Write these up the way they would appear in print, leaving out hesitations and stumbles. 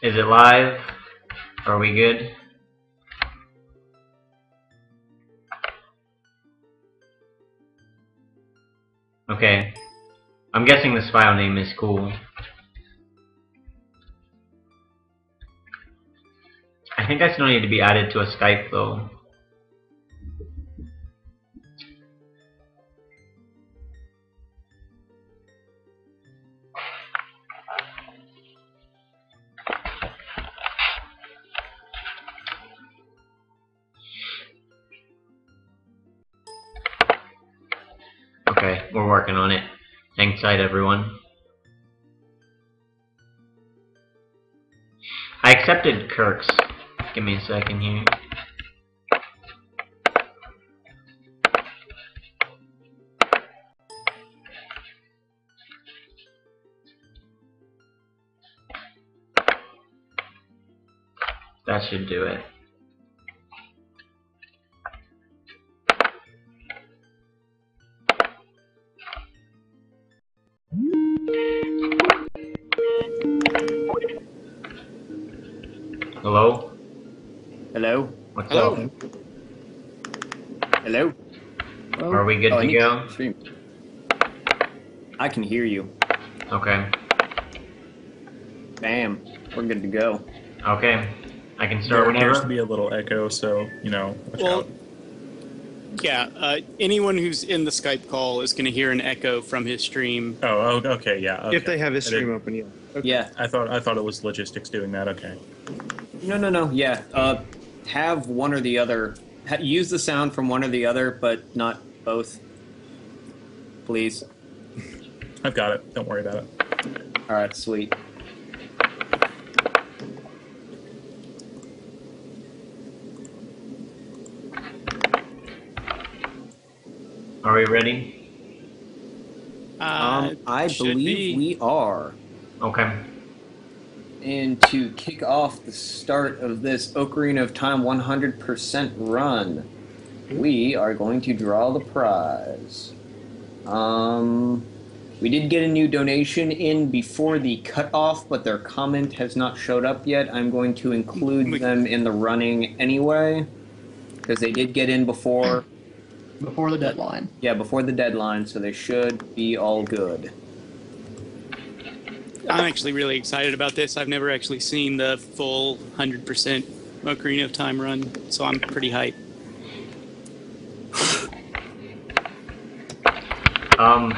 Is it live? Are we good? Okay. I'm guessing this file name is cool. I think I still need to be added to a Skype though. Okay, we're working on it. Hang tight, everyone. I accepted Kirk's. Give me a second here. That should do it. Hello? Hello? What's Hello? up? Hello? Are we good to go? Stream. I can hear you. Okay. Bam. We're good to go. Okay. I can There start appears whenever. to be a little echo, so, you know, watch out. Yeah, anyone who's in the Skype call is going to hear an echo from his stream. Oh, okay, yeah. Okay. If they have his stream open, yeah. Okay. Yeah. I thought it was logistics doing that. Okay. No. Yeah. Have one or the other. Use the sound from one or the other, but not both. Please. I've got it. Don't worry about it. All right. Sweet. Are we ready? I believe we are. Okay. And to kick off the start of this Ocarina of Time 100% run, we are going to draw the prize. We did get a new donation in before the cutoff, but their comment has not showed up yet. I'm going to include them in the running anyway, because they did get in before. Before the deadline. Yeah, before the deadline, so they should be all good. I'm actually really excited about this. I've never actually seen the full 100% Ocarina of Time run, so I'm pretty hyped.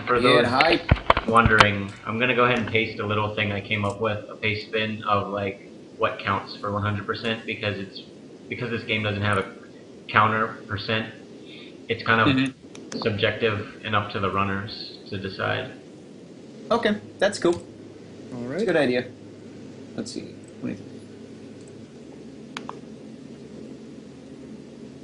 For those hype. wondering, I'm gonna go ahead and paste a little thing I came up with, a paste spin of like what counts for 100% because this game doesn't have a counter percent. It's kind of subjective and up to the runners to decide. Okay, that's cool. All It's right. a good idea. Let's see.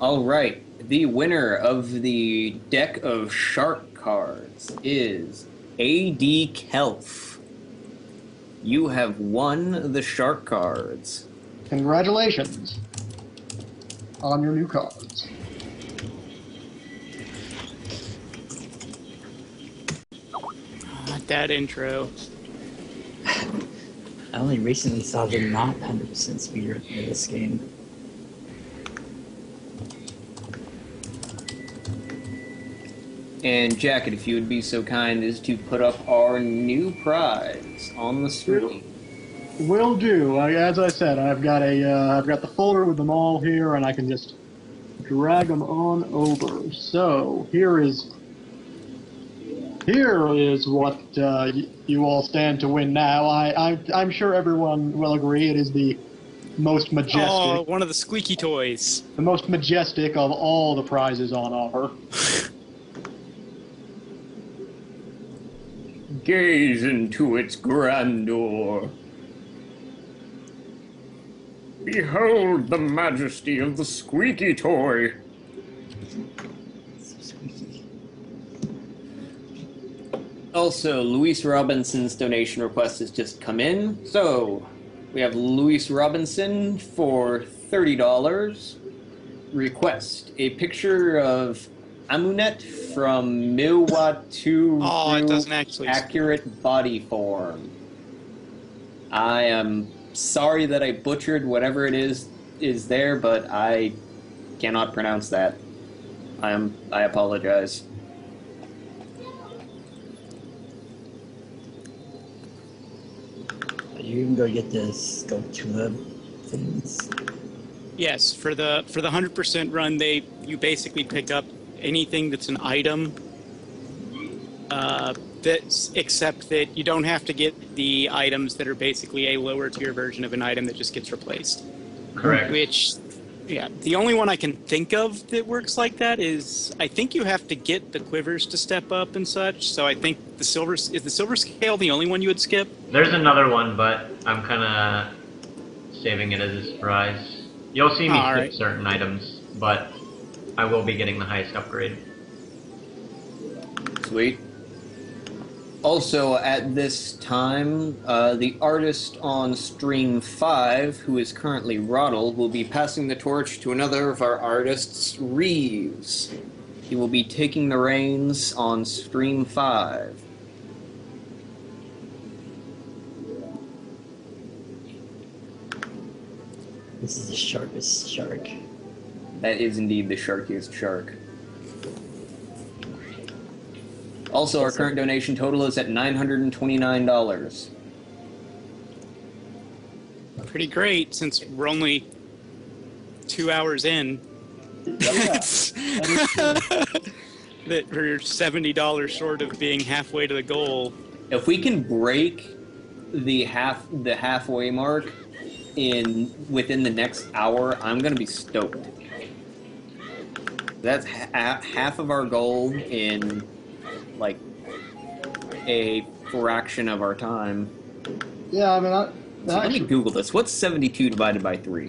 All right. The winner of the deck of shark cards is A.D. Kelf. You have won the shark cards. Congratulations on your new cards. That intro. I only recently saw the not 100% speedrun of this game. And Jacket, if you would be so kind as to put up our new prize on the screen. Will do. As I said, I've got the folder with them all here, and I can just drag them on over. So here is what you all stand to win now. I'm sure everyone will agree it is the most majestic. Oh, one of the squeaky toys. The most majestic of all the prizes on offer. Gaze into its grandeur. Behold the majesty of the squeaky toy. So squeaky. Also, Luis Robinson's donation request has just come in. So, we have Luis Robinson for $30. Request a picture of Amunet from Miwatu Oh, it doesn't actually. accurate body form. I am sorry that I butchered whatever it is there, but I cannot pronounce that. I apologize. You can go get the sculpture things. Yes, for the 100% run, you basically pick up anything that's an item. Except that you don't have to get the items that are basically a lower tier version of an item that just gets replaced. Correct. Which, yeah, the only one I can think of that works like that is I think you have to get the quivers to step up and such. So I think is the silver scale the only one you would skip? There's another one, but I'm kind of saving it as a surprise. You'll see me skip right. certain items, but I will be getting the highest upgrade. Sweet. Also, at this time, the artist on stream 5, who is currently Roddle, will be passing the torch to another of our artists, Reavz. He will be taking the reins on stream 5. This is the sharpest shark. That is indeed the sharkiest shark. Also, our current donation total is at $929. Pretty great, since we're only 2 hours in. That we're $70 short of being halfway to the goal. If we can break the halfway mark within the next hour, I'm gonna be stoked. That's half of our goal in like a fraction of our time. Yeah, I mean, So let me Google this. What's 72 divided by 3?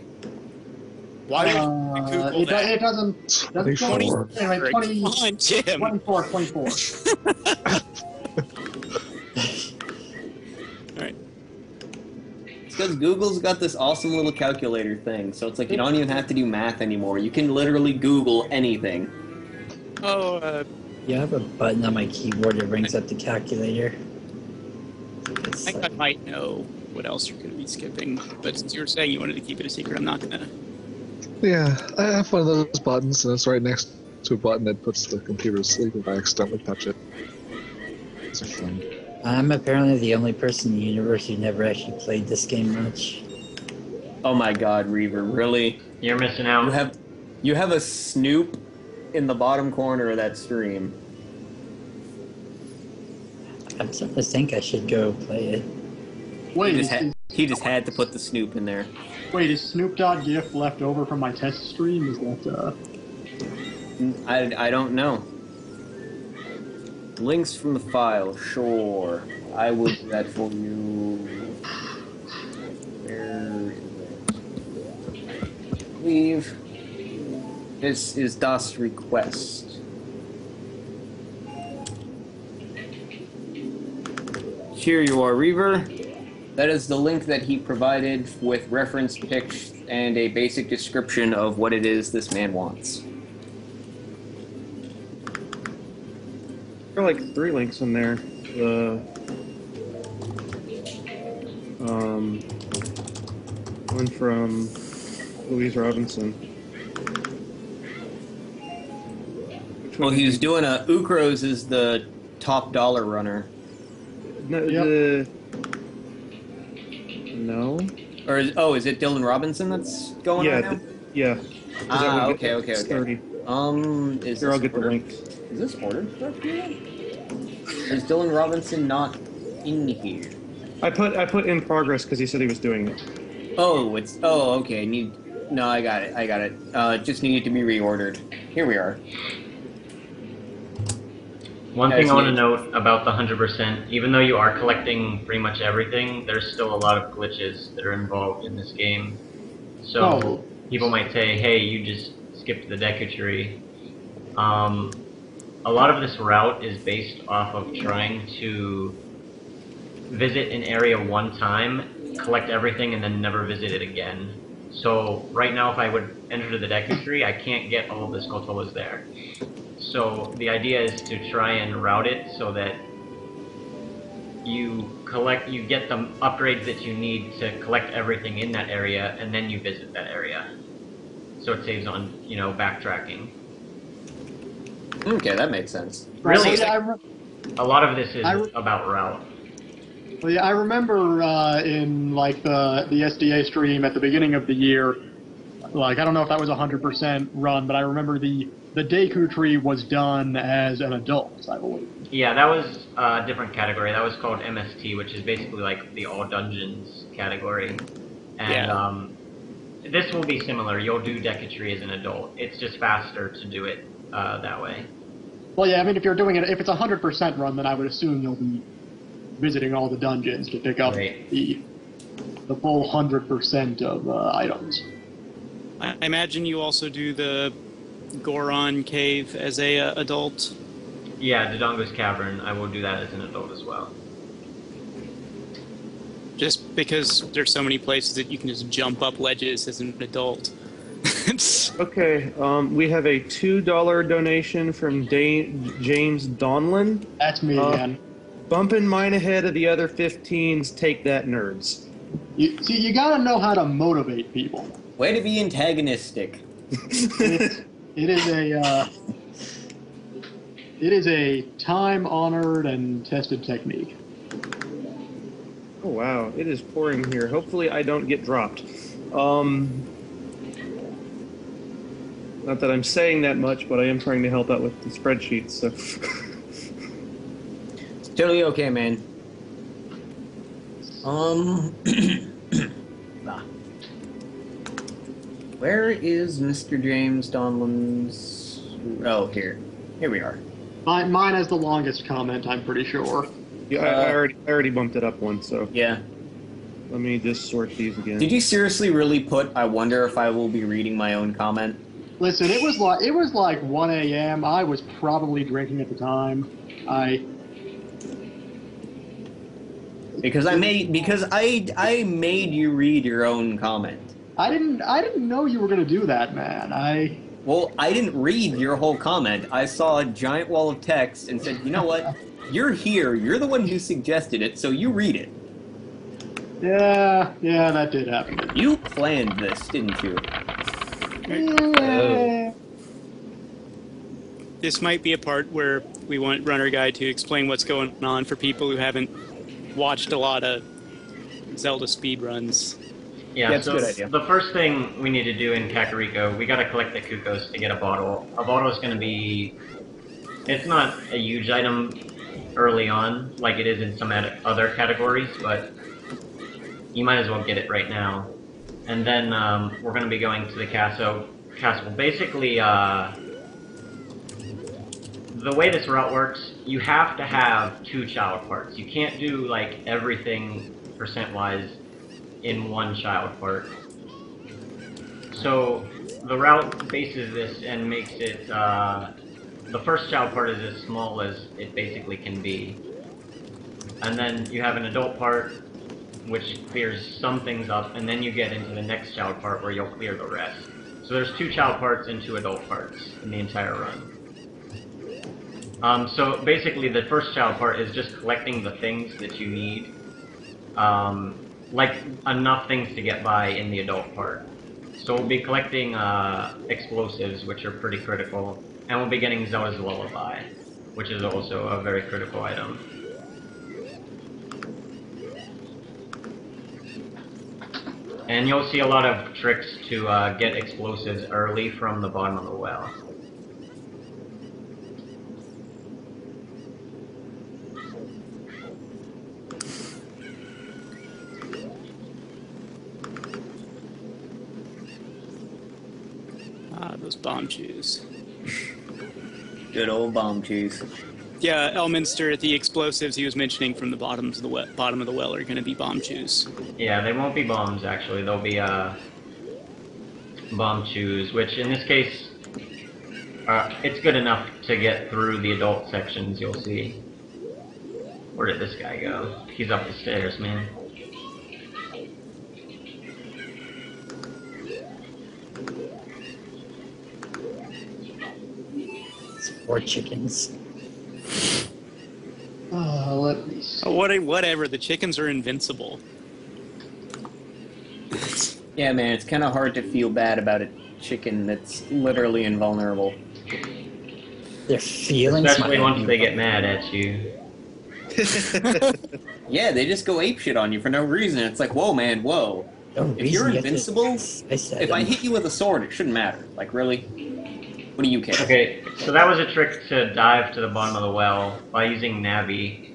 Why did you Google it, that? it doesn't. 24. Anyway, 20, Come on, Jim. 24. All right. It's because Google's got this awesome little calculator thing, so it's like you don't even have to do math anymore. You can literally Google anything. Oh, You have a button on my keyboard that brings up the calculator. I It's think I might know what else you're going to be skipping, but since you were saying you wanted to keep it a secret, I'm not going to. Yeah, I have one of those buttons, and it's right next to a button that puts the computer to sleep if I accidentally touch it. It's a fun. I'm apparently the only person in the universe who never actually played this game much. Oh my god, Reaver, really? You're missing out. You have a Snoop in the bottom corner of that stream. I'm starting to think I should go play it. Wait, He just had to put the Snoop in there. wait, is Snoop.gif left over from my test stream? Is that, I don't know. Links from the file, sure. I will do that for you. Where is it? Leave. This is Das request. Here you are, Reaver. That is the link that he provided with reference pics and a basic description of what it is this man wants. There are like 3 links in there. The one from Louise Robinson. Well, he's doing a Ukros is the top dollar runner. No, Yep. no. Or is it Dylan Robinson that's going Yeah, on now? yeah. Ah, That would okay. get 30. Is Here, I'll this get the ordered? link. Is this ordered correctly? Is Dylan Robinson not in here? I put in progress because he said he was doing it. Okay. I got it. Just needed to be reordered. Here we are. One thing I want to note about the 100%, even though you are collecting pretty much everything, there's still a lot of glitches that are involved in this game. So people might say, hey, you just skipped the Deku Tree. A lot of this route is based off of trying to visit an area one time, collect everything, and then never visit it again. So right now, if I would enter the Deku Tree, I can't get all of the Skulltulas there. So the idea is to try and route it so that you get the upgrades that you need to collect everything in that area, and then you visit that area. So it saves on, backtracking. Okay, that makes sense. Really, Yeah, a lot of this is about route. well, yeah, I remember in like the SDA stream at the beginning of the year, like I don't know if that was 100% run, but I remember the Deku tree was done as an adult, I believe. Yeah, that was a different category. That was called MST, which is basically like the all dungeons category. And this will be similar. You'll do Deku-tree as an adult. It's just faster to do it that way. Well, yeah, I mean, if you're doing it, if it's 100% run, then I would assume you'll be visiting all the dungeons to pick up the full 100% of items. I imagine you also do the Goron cave as a adult. Yeah, Dodongo's Cavern, I will do that as an adult as well. Just because there's so many places that you can just jump up ledges as an adult. Okay, we have a $2 donation from James Donlin. That's me again. Bumping mine ahead of the other 15s. Take that, nerds. You gotta know how to motivate people. Way to be antagonistic. It is a time-honored and tested technique. Oh wow, it is pouring here. Hopefully I don't get dropped. Not that I'm saying that much, but I am trying to help out with the spreadsheets, so... It's totally okay, man. Where is Mr. James Donlan's... Oh, here. Here we are. Mine has the longest comment, I'm pretty sure. Yeah, I already bumped it up once, so... Yeah. Let me just sort these again. Did you seriously really put, I wonder if I will be reading my own comment? Listen, it was like 1 a.m. I was probably drinking at the time. Because I made you read your own comment. I didn't know you were gonna do that, man. Well, I didn't read your whole comment. I saw a giant wall of text and said, you know what? You're here. You're the one who suggested it, so you read it. Yeah, that did happen. You planned this, didn't you? Yeah. This might be a part where we want Runner Guy to explain what's going on for people who haven't watched a lot of Zelda speedruns. Yeah, that's so a good idea. The first thing we need to do in Kakariko, we gotta collect the Kukos to get a bottle. A bottle is gonna be... It's not a huge item early on, like it is in some other categories, but you might as well get it right now. And then we're gonna be going to the castle. Basically, the way this route works, you have to have 2 child parts. You can't do, like, everything percent-wise in one child part. So the route bases this and makes it, the first child part is as small as it basically can be. And then you have an adult part, which clears some things up, and then you get into the next child part where you'll clear the rest. So there's 2 child parts and 2 adult parts in the entire run. So basically the first child part is just collecting the things that you need. Like enough things to get by in the adult part. So we'll be collecting explosives, which are pretty critical, and we'll be getting Zelda's Lullaby, which is also a very critical item. And you'll see a lot of tricks to get explosives early from the bottom of the well. Those bomb chews. Good old bomb chews. Yeah, Elminster, the explosives he was mentioning from the bottom of the well are going to be bomb chews. Yeah, they won't be bombs actually. They'll be bomb chews, which in this case, it's good enough to get through the adult sections. You'll see. Where did this guy go? He's up the stairs, man. It's 4 chickens. Let me see. Whatever. The chickens are invincible. Yeah, man, it's kind of hard to feel bad about a chicken that's literally invulnerable. Their feelings. Especially might once be they get mad at you. Yeah, they just go apeshit on you for no reason. It's like, whoa, man, whoa. no If you're reason you have to invincible, spice at if I them. hit you with a sword, it shouldn't matter. Like, really? What do you care? Okay, so that was a trick to dive to the bottom of the well by using Navi.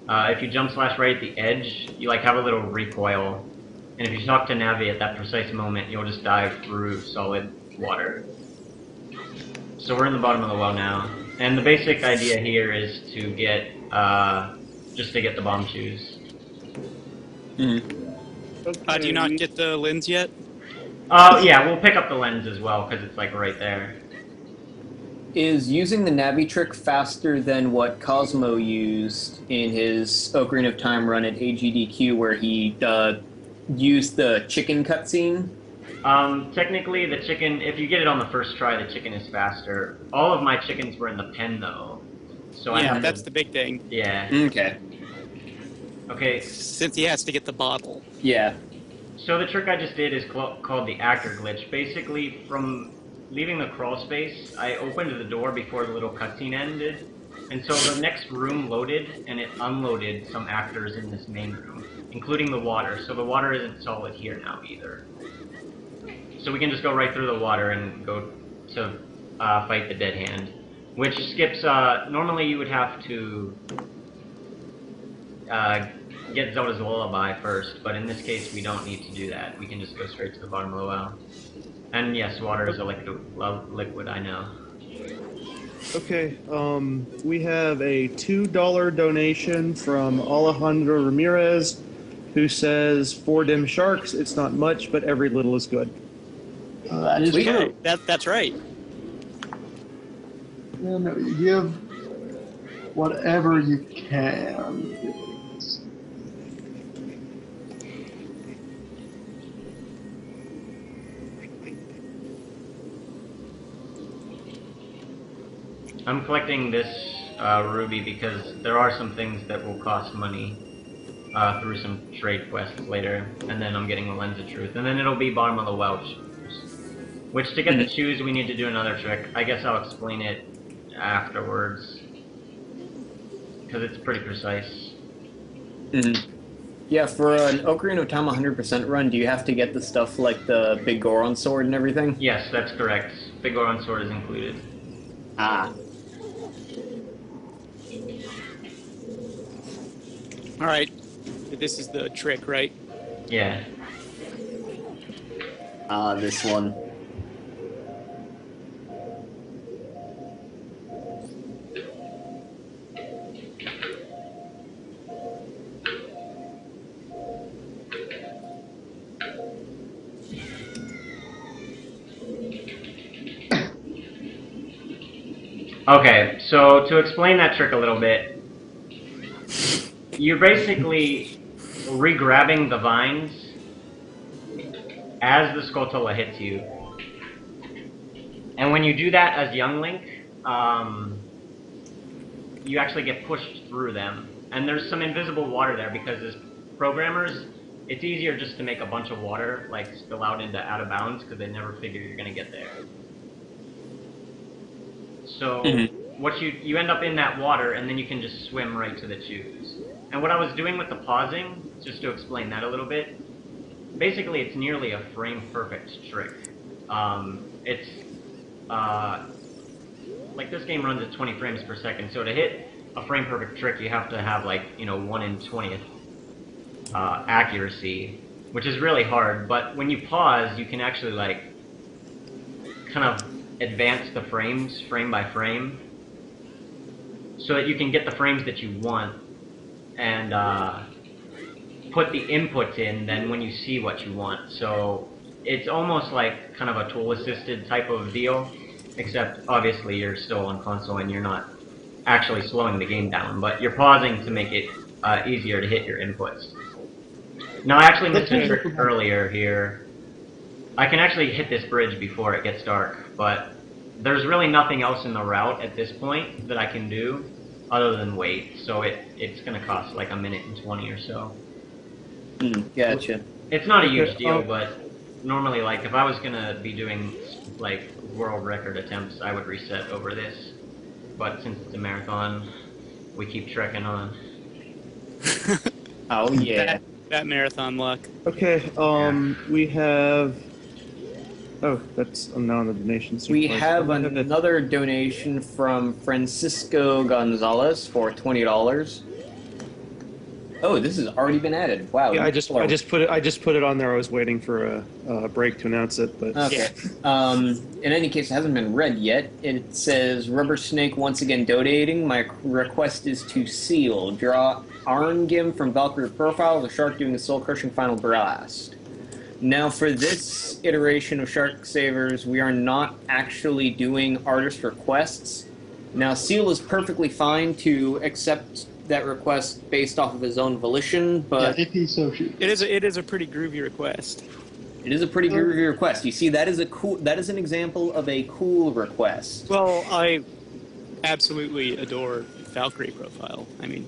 If you jump slash right at the edge, you like have a little recoil. And if you talk to Navi at that precise moment, you'll just dive through solid water. So we're in the bottom of the well now. And the basic idea here is to get, just to get the bomb shoes. Mm-hmm. Do you not get the lens yet? Yeah, we'll pick up the lens as well, because it's like right there. Is using the Navi trick faster than what Cosmo used in his Ocarina of Time run at AGDQ, where he used the chicken cutscene? Technically, the chicken, if you get it on the first try, the chicken is faster. All of my chickens were in the pen, though. So I Yeah, have that's to, the big thing. Yeah. Okay. Okay, Since he has to get the bottle. Yeah. so the trick I just did is called the actor glitch. Basically, from leaving the crawl space, I opened the door before the little cutscene ended. And so the next room loaded, and it unloaded some actors in this main room, including the water. So the water isn't solid here now either. So we can just go right through the water and go to fight the dead hand, which skips. Normally you would have to get Zelda's Lullaby first, but in this case we don't need to do that. We can just go straight to the bottom of the well. And yes, water is a liquid, I know. Okay, we have a $2 donation from Alejandro Ramirez, who says, "For dim sharks, it's not much, but every little is good." That is Sweet. true. That's right. And give whatever you can. I'm collecting this ruby because there are some things that will cost money through some trade quests later, and then I'm getting the Lens of Truth, and then it'll be bottom of the well shoes. Which, to get the shoes, we need to do another trick. I guess I'll explain it afterwards, because it's pretty precise. Mm-hmm. Yeah, for an Ocarina of Time 100% run, do you have to get the stuff like the Big Goron sword and everything? Yes, that's correct. Big Goron sword is included. Ah. All right. This is the trick, right? Yeah. Ah, this one. Okay, so to explain that trick a little bit, you're basically re-grabbing the vines as the Skulltula hits you. And when you do that as young Link, you actually get pushed through them. And there's some invisible water there because as programmers, it's easier just to make a bunch of water like spill out into out of bounds because they never figure you're going to get there. So what you end up in that water, and then you can just swim right to the shoes. And what I was doing with the pausing, just to explain that a little bit, basically it's nearly a frame-perfect trick. It's like this game runs at 20 frames per second, so to hit a frame-perfect trick, you have to have like 1 in 20th accuracy, which is really hard. But when you pause, you can actually like kind of advance the frames frame by frame so that you can get the frames that you want and put the inputs in then when you see what you want. So it's almost like kind of a tool assisted type of deal, except obviously you're still on console and you're not actually slowing the game down, but you're pausing to make it easier to hit your inputs. Now I actually missed a trick earlier here. I can actually hit this bridge before it gets dark, but there's really nothing else in the route at this point that I can do. other than wait. So it's gonna cost like a minute and 20 or so. Gotcha. It's not a huge Okay, deal, but normally, like, if I was gonna be doing, like, world record attempts, I would reset over this. But since it's a marathon, we keep trekking on. Oh yeah. That marathon luck. Okay, we have. Oh, I'm now on the donations. We have another donation from Francisco Gonzalez for $20. Oh, this has already been added. Wow. Yeah, I just put it on there. I was waiting for a break to announce it, but Okay. In any case, it hasn't been read yet. It says, Rubber Snake once again donating. My request is to seal. Draw Arngim from Valkyrie Profile, the shark doing a soul-crushing final blast. Now, for this iteration of Shark Savers, we are not actually doing artist requests. Now, Seal is perfectly fine to accept that request based off of his own volition, but Yeah, if he's so shoot. It is a pretty groovy request. it is a pretty groovy request. You see, that is an example of a cool request. Well, I absolutely adore Valkyrie Profile. I mean,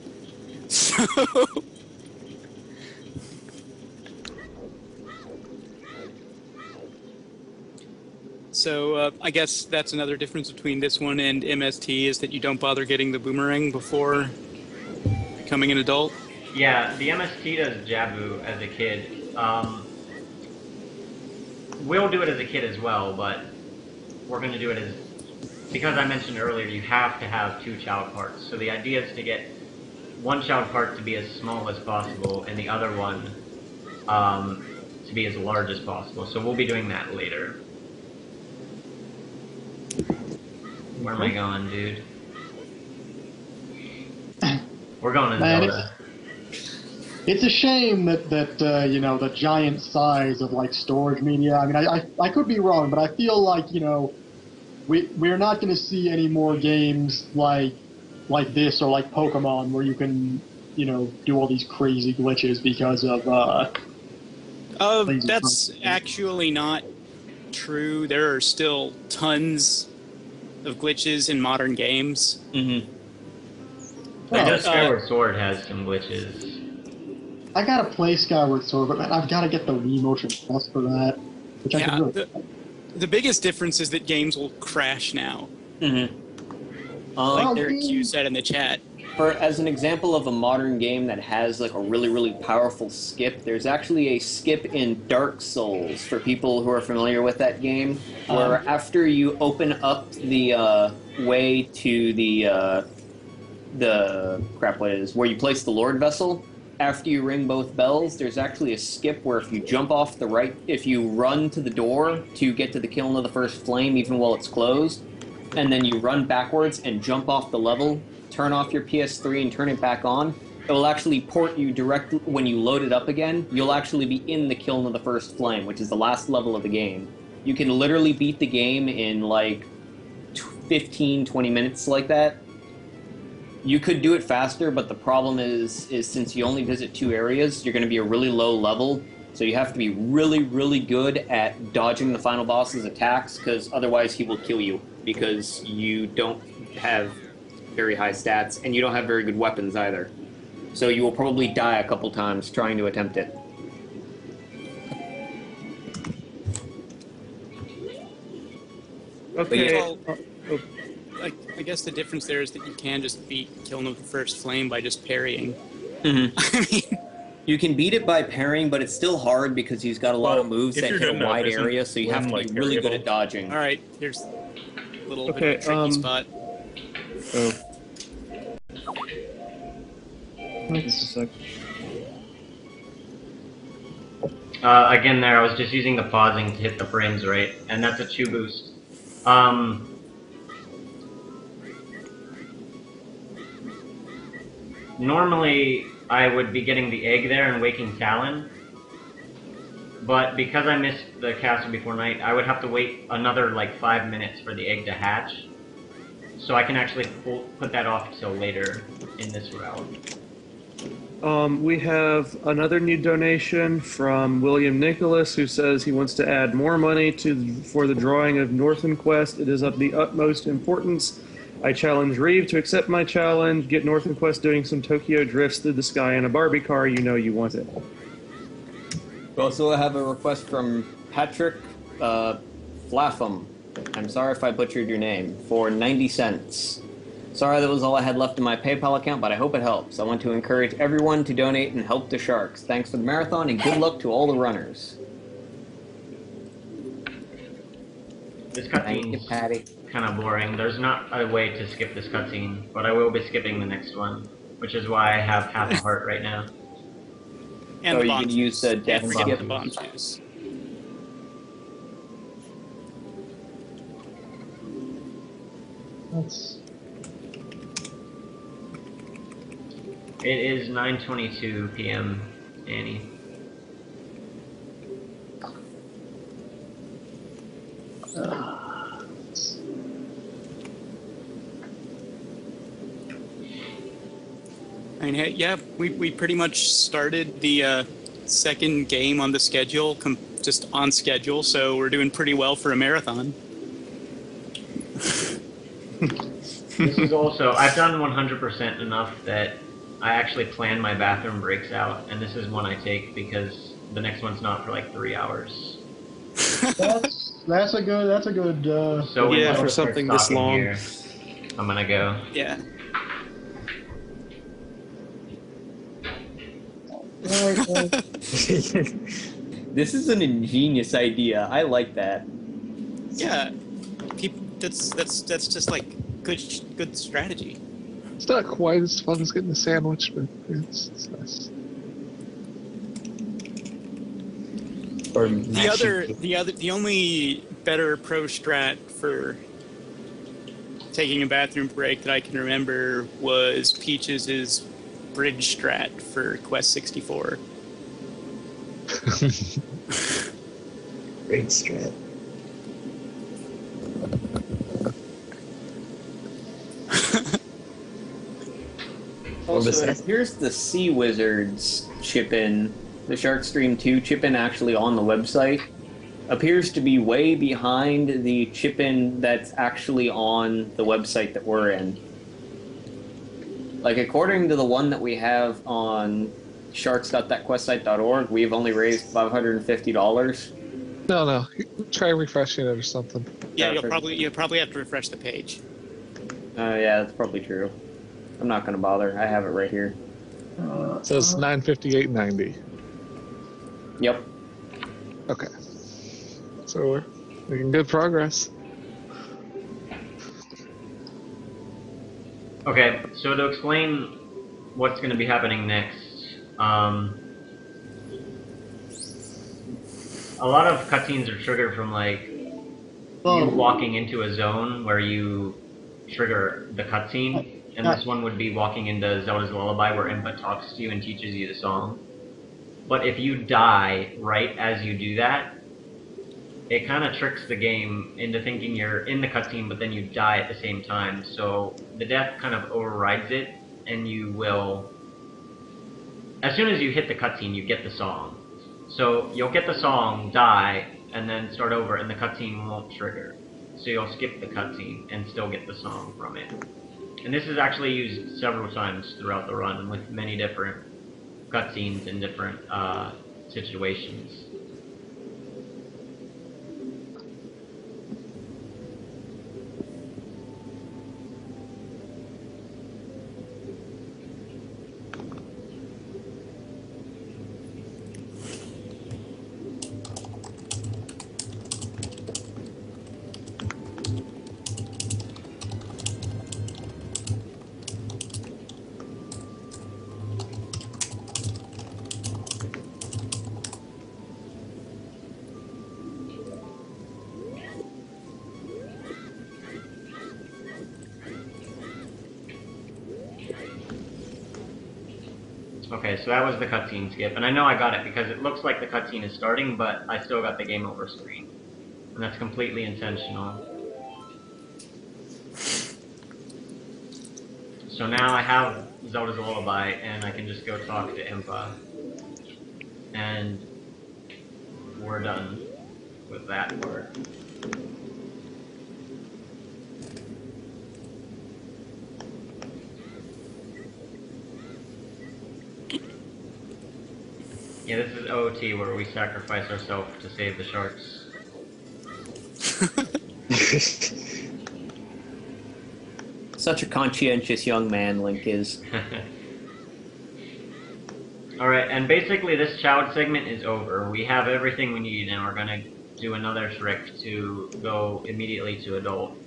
so So I guess that's another difference between this one and MST is that you don't bother getting the boomerang before becoming an adult. Yeah, the MST does Jabu as a kid. We'll do it as a kid as well, but we're going to do it as... Because I mentioned earlier, you have to have 2 child parts. So the idea is to get one child part to be as small as possible, and the other one to be as large as possible. So we'll be doing that later. Where am I going, dude? We're going to Zelda. It's a shame that you know, the giant size of like storage media. I mean, I could be wrong, but I feel like, you know, we're not going to see any more games like this or like Pokemon where you can, you know, do all these crazy glitches because of that's actually not true. There are still tons of glitches in modern games. Mm-hmm. I know Skyward Sword has some glitches. I gotta play Skyward Sword, but man, I've got to get the Wii Motion Plus for that, which I Yeah, can do. the biggest difference is that games will crash now. Mm-hmm. Like Derek Q said in the chat. As an example of a modern game that has like a really, really powerful skip, there's actually a skip in Dark Souls for people who are familiar with that game, where after you open up the way to the where you place the Lord Vessel, after you ring both bells, there's actually a skip where if you jump off the right, if you run to the door to get to the Kiln of the First Flame even while it's closed, and then you run backwards and jump off the level, turn off your PS3 and turn it back on, it will actually port you directly, when you load it up again, you'll actually be in the Kiln of the First Flame, which is the last level of the game. You can literally beat the game in like 15, 20 minutes like that. You could do it faster, but the problem is since you only visit 2 areas, you're going to be a really low level, so you have to be really, really good at dodging the final boss's attacks, because otherwise he will kill you, because you don't have very high stats, and you don't have very good weapons either. So you will probably die a couple times trying to attempt it. okay. Well, I guess the difference there is that you can just beat Kiln of the First Flame by just parrying. Mm-hmm. I mean, You can beat it by parrying, but it's still hard because he's got a lot of moves if that you're hit good a wide enough, isn't area, so you have to be like really good variable? at dodging. all right, here's a little bit Okay, of a tricky spot. Oh. Just a sec. Again there, I was just using the pausing to hit the frames right, and that's a 2 boost. Normally, I would be getting the egg there and waking Talon, but because I missed the castle before night, I would have to wait another like 5 minutes for the egg to hatch, so I can actually put that off till later in this route. We have another new donation from William Nicholas, who says he wants to add more money for the drawing of Northern Quest. It is of the utmost importance I challenge Reeve to accept my challenge. Get Northern Quest doing some Tokyo drifts through the sky in a Barbie car. You know you want it. We also have a request from Patrick Flapham. I'm sorry if I butchered your name. For 90 cents. Sorry that was all I had left in my PayPal account, but I hope it helps. I want to encourage everyone to donate and help the Sharks. Thanks for the marathon and good luck to all the runners. This Thank you, cutscene's Patty. kind of boring. There's not a way to skip this cutscene, but I will be skipping the next one, which is why I have half a heart right now. And So the you bomb can use the juice. death Can't forget skip. the bomb juice. That's It is 9:22 p.m. Annie. I mean, yeah, we pretty much started the second game on the schedule, just on schedule, so we're doing pretty well for a marathon. This is also, I've done 100% enough that I actually plan my bathroom breaks out, and this is one I take because the next one's not for like 3 hours. that's a good. So when Yeah, people for start something this stalking long. here, I'm gonna go. Yeah. This is an ingenious idea. I like that. Yeah. That's just like good strategy. It's not quite as fun as getting a sandwich, but it's nice. Or The only better pro strat for taking a bathroom break that I can remember was Peach's bridge strat for Quest 64. Great strat. Also, it appears the Sea Wizards chip-in, the Sharkstream 2 chip-in actually on the website, appears to be way behind the chip-in that's actually on the website that we're in. Like, according to the one that we have on sharks.thatquestsite.org, we've only raised $550. No. Try refreshing it or something. Yeah, you'll probably have to refresh the page. Yeah, that's probably true. I'm not going to bother. I have it right here. It says 958.90. Yep. Okay. So we're making good progress. Okay, so to explain what's going to be happening next, a lot of cutscenes are triggered from like you walking into a zone where you trigger the cutscene, and this one would be walking into Zelda's Lullaby where Impa talks to you and teaches you the song. But if you die right as you do that, it kind of tricks the game into thinking you're in the cutscene, but then you die at the same time. So the death kind of overrides it, and you will... As soon as you hit the cutscene, you get the song. So you'll get the song, die, and then start over, and the cutscene won't trigger. So you'll skip the cutscene and still get the song from it. And this is actually used several times throughout the run with many different cutscenes in different situations. Okay, so that was the cutscene skip, and I know I got it because it looks like the cutscene is starting, but I still got the game over screen. And that's completely intentional. So now I have Zelda's Lullaby, and I can just go talk to Impa. And we're done with that part. Yeah, this is OOT where we sacrifice ourselves to save the sharks. Such a conscientious young man, Link is. Alright, and basically this child segment is over. We have everything we need, and we're gonna do another trick to go immediately to adult.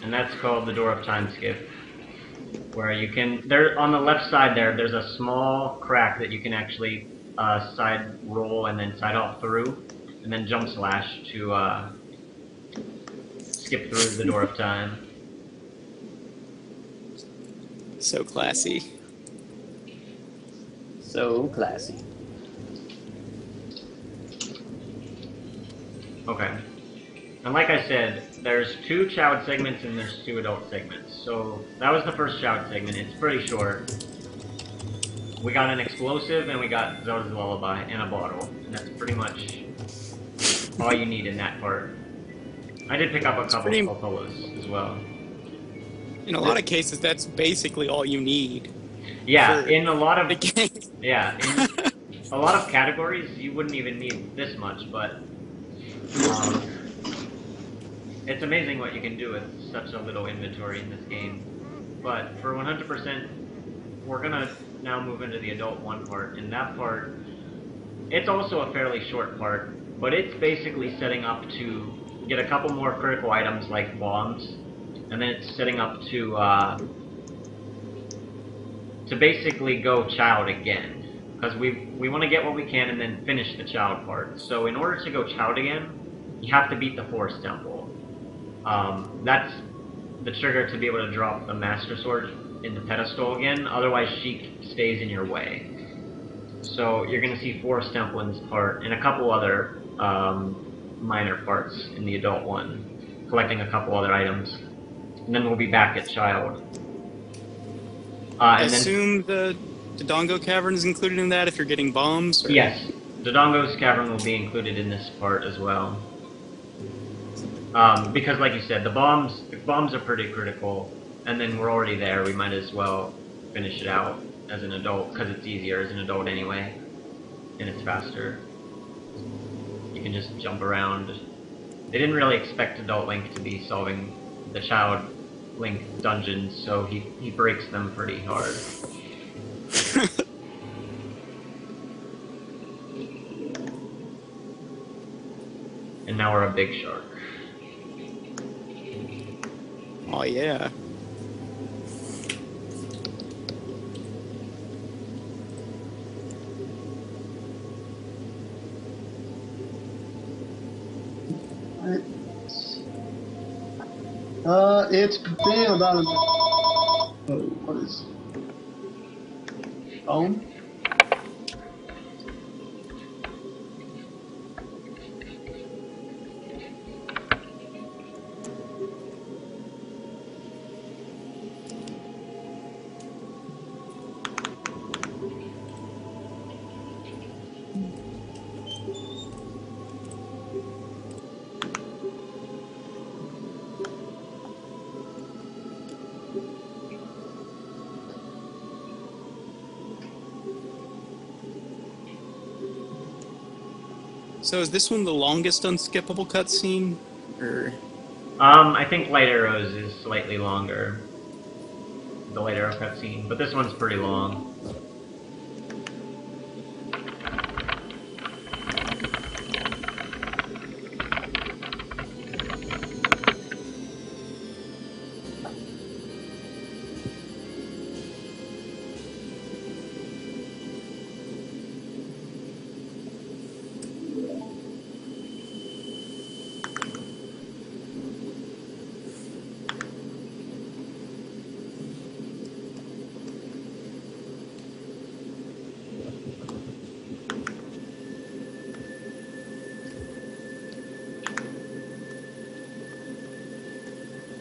And that's called the Door of Time Skip. Where you can, there on the left side there's a small crack that you can actually side roll and then side hop through, and then jump slash to skip through the Door of Time. So classy. So classy. Okay. And like I said, there's 2 child segments and there's 2 adult segments. So that was the first child segment. It's pretty short. We got an explosive and we got Zelda's Lullaby and a bottle. And that's pretty much all you need in that part. I did pick up a couple of Popolas as well. In a lot of cases, that's basically all you need. Yeah, for in a lot of the game. yeah, in a lot of categories you wouldn't even need this much, but it's amazing what you can do with such a little inventory in this game. But for 100%, we're gonna now move into the adult 1 part, and that part, it's also a fairly short part, but it's basically setting up to get a couple more critical items like bombs, and then it's setting up to basically go child again, because we want to get what we can and then finish the child part. So in order to go child again, you have to beat the Forest Temple. That's the trigger to be able to drop the Master Sword in the pedestal again, otherwise Sheik stays in your way. So you're going to see Forest Temple in this part, and a couple other minor parts in the adult one, collecting a couple other items. And then we'll be back at Child. I assume the Dodongo Cavern is included in that if you're getting bombs? Or? Yes, Dodongo's Cavern will be included in this part as well. Because like you said, the bombs are pretty critical, and then we're already there, we might as well finish it out as an adult, because it's easier as an adult anyway, and it's faster. You can just jump around. They didn't really expect Adult Link to be solving the Child Link dungeons, so he breaks them pretty hard. And now we're a big shark. Oh yeah. It's been about a... Oh, what is... Phone? So is this one the longest unskippable cutscene? Or I think Light Arrows is slightly longer. The Light Arrow cutscene, but this one's pretty long.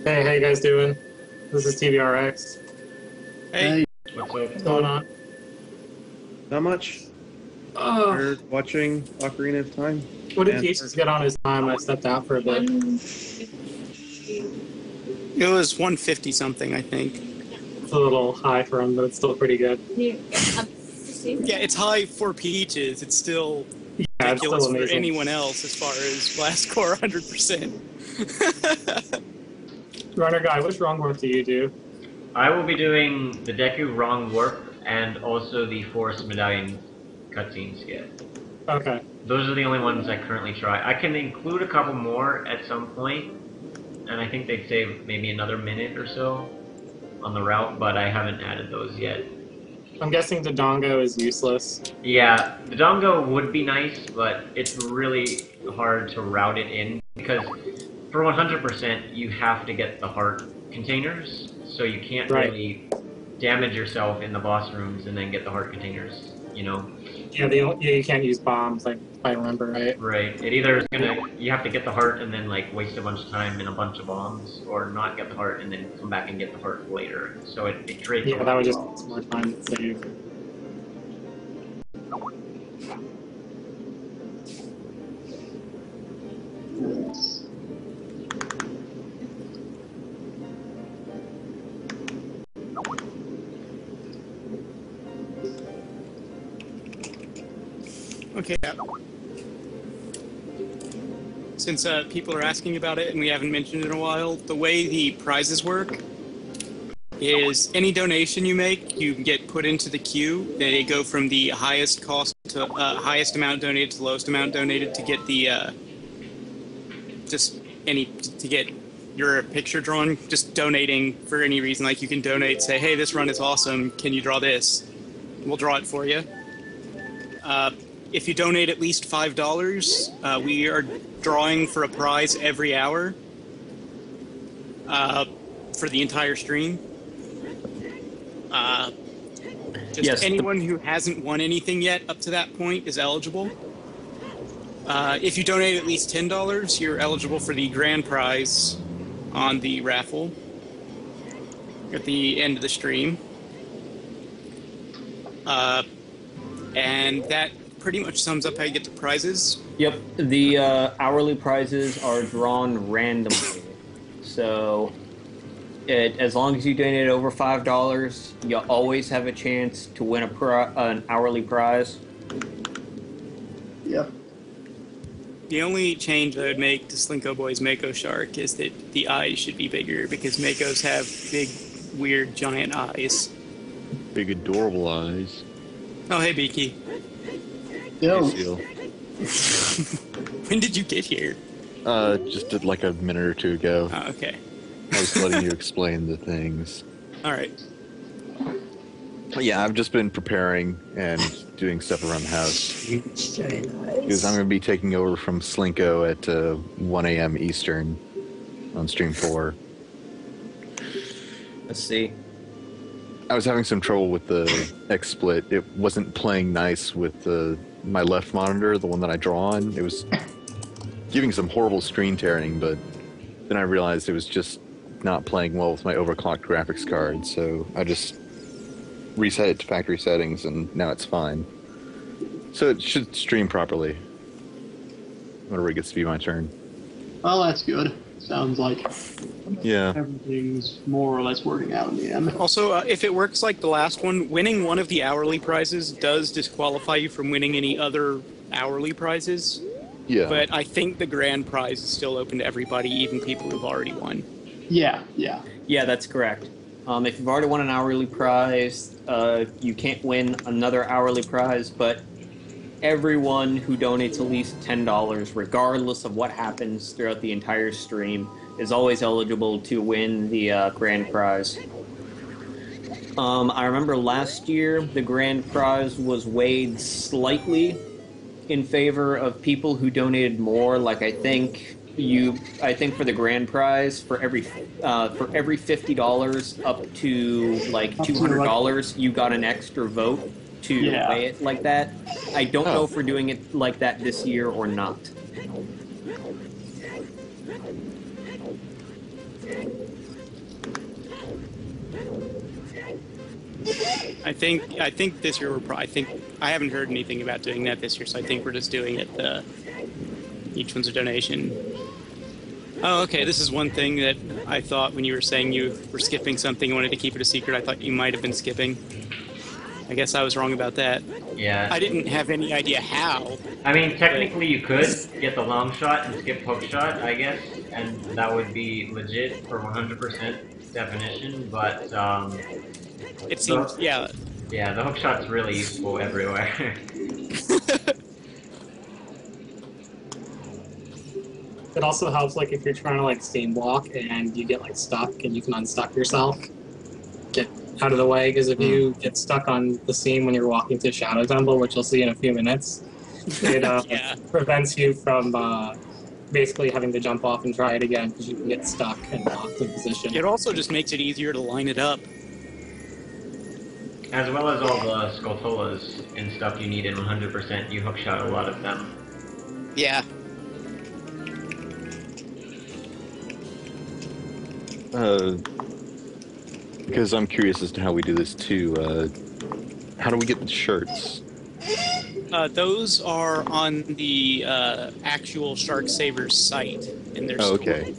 Hey, how you guys doing? This is TVRX. hey, What's So What's going on? Not much. Oh, We're watching Ocarina of Time. what did And- Peaches get on his time? I stepped out for a bit. It was 150 something, I think. It's a little high for him, but it's still pretty good. Yeah, it's high for Peaches. It's still Yeah, it's ridiculous still for amazing. anyone else as far as last score 100%. Runner guy, which wrong work do you do? I will be doing the Deku Wrong Warp and also the Forest Medallion cutscene skit. Okay. Those are the only ones I currently try. I can include a couple more at some point, and I think they'd save maybe another minute or so on the route, but I haven't added those yet. I'm guessing Dodongo is useless. Yeah, the Dongo would be nice, but it's really hard to route it in, because for 100% you have to get the heart containers, so you can't Right. really damage yourself in the boss rooms and then get the heart containers, you know? Yeah, you can't use bombs, like, if I remember right. Right. It either is you have to get the heart and then like waste a bunch of time in a bunch of bombs, or not get the heart and then come back and get the heart later. So it creates. Yeah, that would just take more time to save. Okay. Since people are asking about it and we haven't mentioned it in a while, the way the prizes work is any donation you make, you get put into the queue. They go from the highest cost to highest amount donated to lowest amount donated to get the to get your picture drawn. Just donating for any reason, like you can donate, say, hey, this run is awesome. Can you draw this? We'll draw it for you. If you donate at least $5, we are drawing for a prize every hour for the entire stream. Yes, anyone who hasn't won anything yet up to that point is eligible. If you donate at least $10, you're eligible for the grand prize on the raffle at the end of the stream. And that pretty much sums up how you get the prizes. Yep, the hourly prizes are drawn randomly. So, as long as you donate over $5, you always have a chance to win an hourly prize. Yeah. The only change I would make to Slinko Boy's Mako Shark is that the eyes should be bigger, because Makos have big, weird, giant eyes. Big adorable eyes. Oh, hey, Beaky. Yo. Hey, Seal. When did you get here? Just did like a minute or two ago. Oh, okay. I was letting you explain the things. All right. Yeah, I've just been preparing and doing stuff around the house. Because I'm going to be taking over from Slinko at 1 a.m. Eastern on Stream 4. Let's see. I was having some trouble with the XSplit. It wasn't playing nice with my left monitor, the one that I draw on. It was giving some horrible screen tearing, but then I realized it was just not playing well with my overclocked graphics card, so I just reset it to factory settings, and now it's fine. So it should stream properly whenever it gets to be my turn. Well, that's good. Sounds like Yeah. everything's more or less working out in the end. Also, if it works like the last one, winning one of the hourly prizes does disqualify you from winning any other hourly prizes. Yeah. But I think the grand prize is still open to everybody, even people who've already won. Yeah, yeah. Yeah, that's correct. If you've already won an hourly prize, you can't win another hourly prize, but everyone who donates at least $10, regardless of what happens throughout the entire stream, is always eligible to win the grand prize. I remember last year the grand prize was weighed slightly in favor of people who donated more. Like I think for the grand prize, for every $50 up to like $200, you got an extra vote to weigh it like that. I don't know if we're doing it like that this year or not. I think this year I think I haven't heard anything about doing that this year, so I think we're just doing it. Each one's a donation. Oh, okay. This is one thing that I thought when you were saying you were skipping something, you wanted to keep it a secret. I thought you might have been skipping. I guess I was wrong about that. Yeah. I didn't have any idea how. I mean, technically you could get the long shot and skip hook shot, I guess, and that would be legit for 100% definition, but, it seems, yeah. Yeah, the hook shot's really useful everywhere. It also helps, like, if you're trying to, like, steam walk and you get, like, stuck and you can unstuck yourself. Get out of the way, because if you get stuck on the seam when you're walking to Shadow Temple, which you'll see in a few minutes, it Yeah. prevents you from basically having to jump off and try it again, because you can get stuck and locked in position. It also just makes it easier to line it up. As well as all the Skulltulas and stuff you need in 100%, you hook shot a lot of them. Yeah. Because I'm curious as to how we do this too. How do we get the shirts? Those are on the actual Shark Savers site in their store. Okay.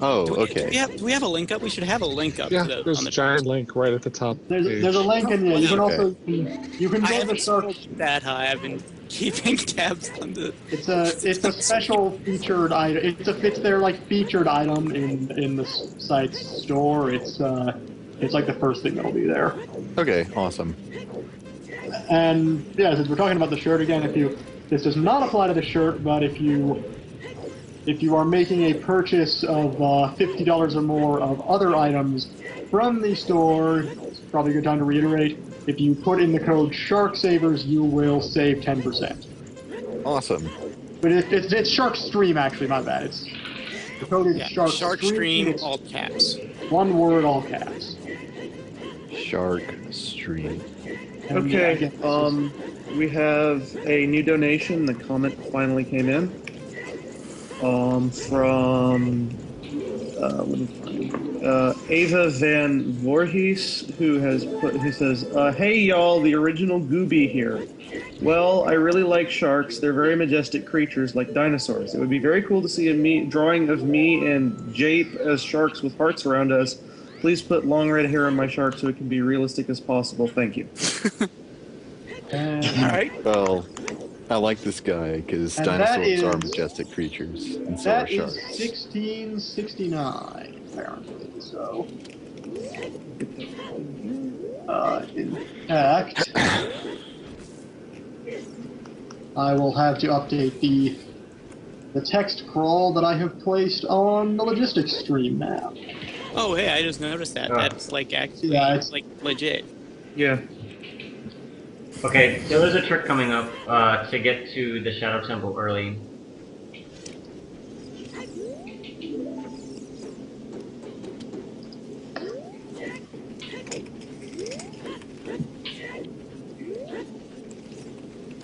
Oh, okay. Do we have a link up? We should have a link up. Yeah, to the, there's on a the giant link right at the top. There's a link, and yeah, you can Okay. also you can I go to the haven't Shark. scrolled that high. I've been keeping tabs on the. It's a special featured item. It's their like featured item in the site's store. It's like the first thing that'll be there. Okay, awesome. And yeah, since we're talking about the shirt again, this does not apply to the shirt, but if you are making a purchase of $50 or more of other items from the store, it's probably a good time to reiterate. If you put in the code SharkSavers, you will save 10%. Awesome. But it's Shark Stream, actually, my bad. The code is Shark Stream, It's all caps. one word, all caps. Shark Stream. And, yeah, Okay, again, we have a new donation. The comment finally came in. From Ava Van Voorhees, who says, "Hey y'all, the original Gooby here. Well, I really like sharks. They're very majestic creatures, like dinosaurs. It would be very cool to see a drawing of me and Jape as sharks with hearts around us. Please put long red hair on my shark so it can be realistic as possible. Thank you." All right. Well, I like this guy because And that dinosaurs are is- majestic creatures, and so that are is sharks. 1669, apparently. So, in fact, I will have to update the text crawl that I have placed on the logistics stream now. Oh, hey, I just noticed that. Oh. That's like actually, Yeah, it's like legit. Yeah. Okay, so there's a trick coming up to get to the Shadow Temple early.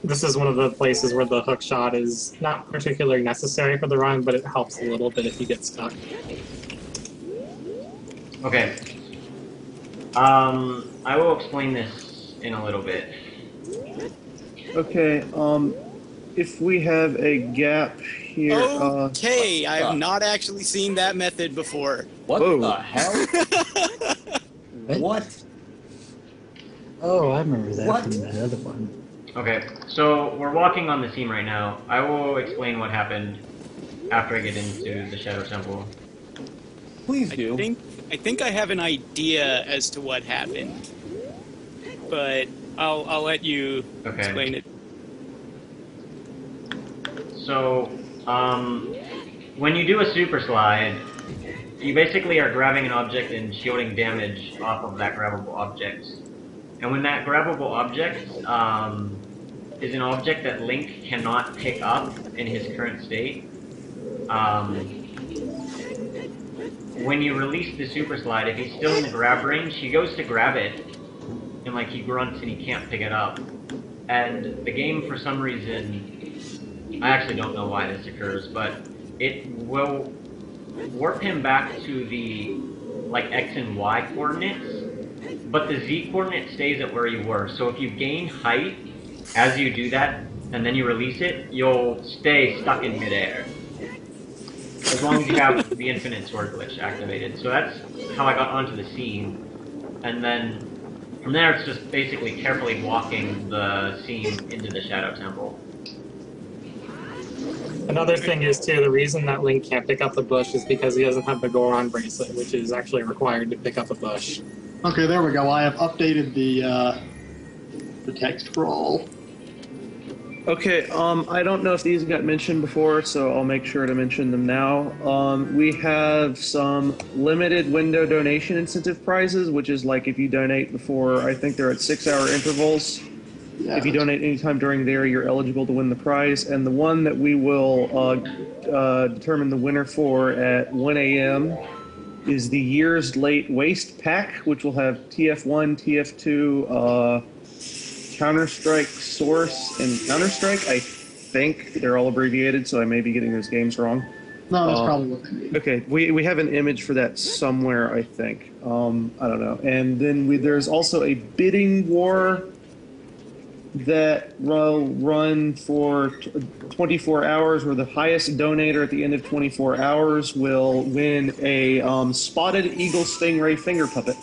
This is one of the places where the hook shot is not particularly necessary for the run, but it helps a little bit if you get stuck. Okay. I will explain this in a little bit. Okay, if we have a gap here, Okay, I have not actually seen that method before. What Whoa. the hell? What? Oh, I remember that What? from the other one. Okay, so we're walking on the seam right now. I will explain what happened after I get into the Shadow Temple. Please I do. think I have an idea as to what happened, but I'll let you Okay. explain it. So, when you do a super slide, you basically are grabbing an object and shielding damage off of that grabbable object. And when that grabbable object is an object that Link cannot pick up in his current state, when you release the super slide, if he's still in the grab range, he goes to grab it, and like he grunts and he can't pick it up. And the game, for some reason, I actually don't know why this occurs, but it will warp him back to the like X and Y coordinates but the Z coordinate stays at where you were. So if you gain height as you do that, and then you release it, you'll stay stuck in midair. As long as you have the infinite sword glitch activated. So that's how I got onto the scene. And then from there, it's just basically carefully walking the scene into the Shadow Temple. Another thing is, too, the reason that Link can't pick up the bush is because he doesn't have the Goron bracelet, which is actually required to pick up a bush. Okay, there we go. I have updated the text scroll. Okay, I don't know if these got mentioned before, so I'll make sure to mention them now. We have some limited window donation incentive prizes, which is like if you donate before, I think they're at 6-hour intervals. Yeah, if you donate anytime during there, you're eligible to win the prize. And the one that we will determine the winner for at 1 a.m. is the Years Late Waste Pack, which will have TF1, TF2, Counter-Strike Source, and Counter-Strike. I think they're all abbreviated, so I may be getting those games wrong. No, that's probably what they mean. Okay, we have an image for that somewhere, I think. I don't know. And then there's also a bidding war that will run for 24 hours, where the highest donator at the end of 24 hours will win a spotted eagle stingray finger puppet.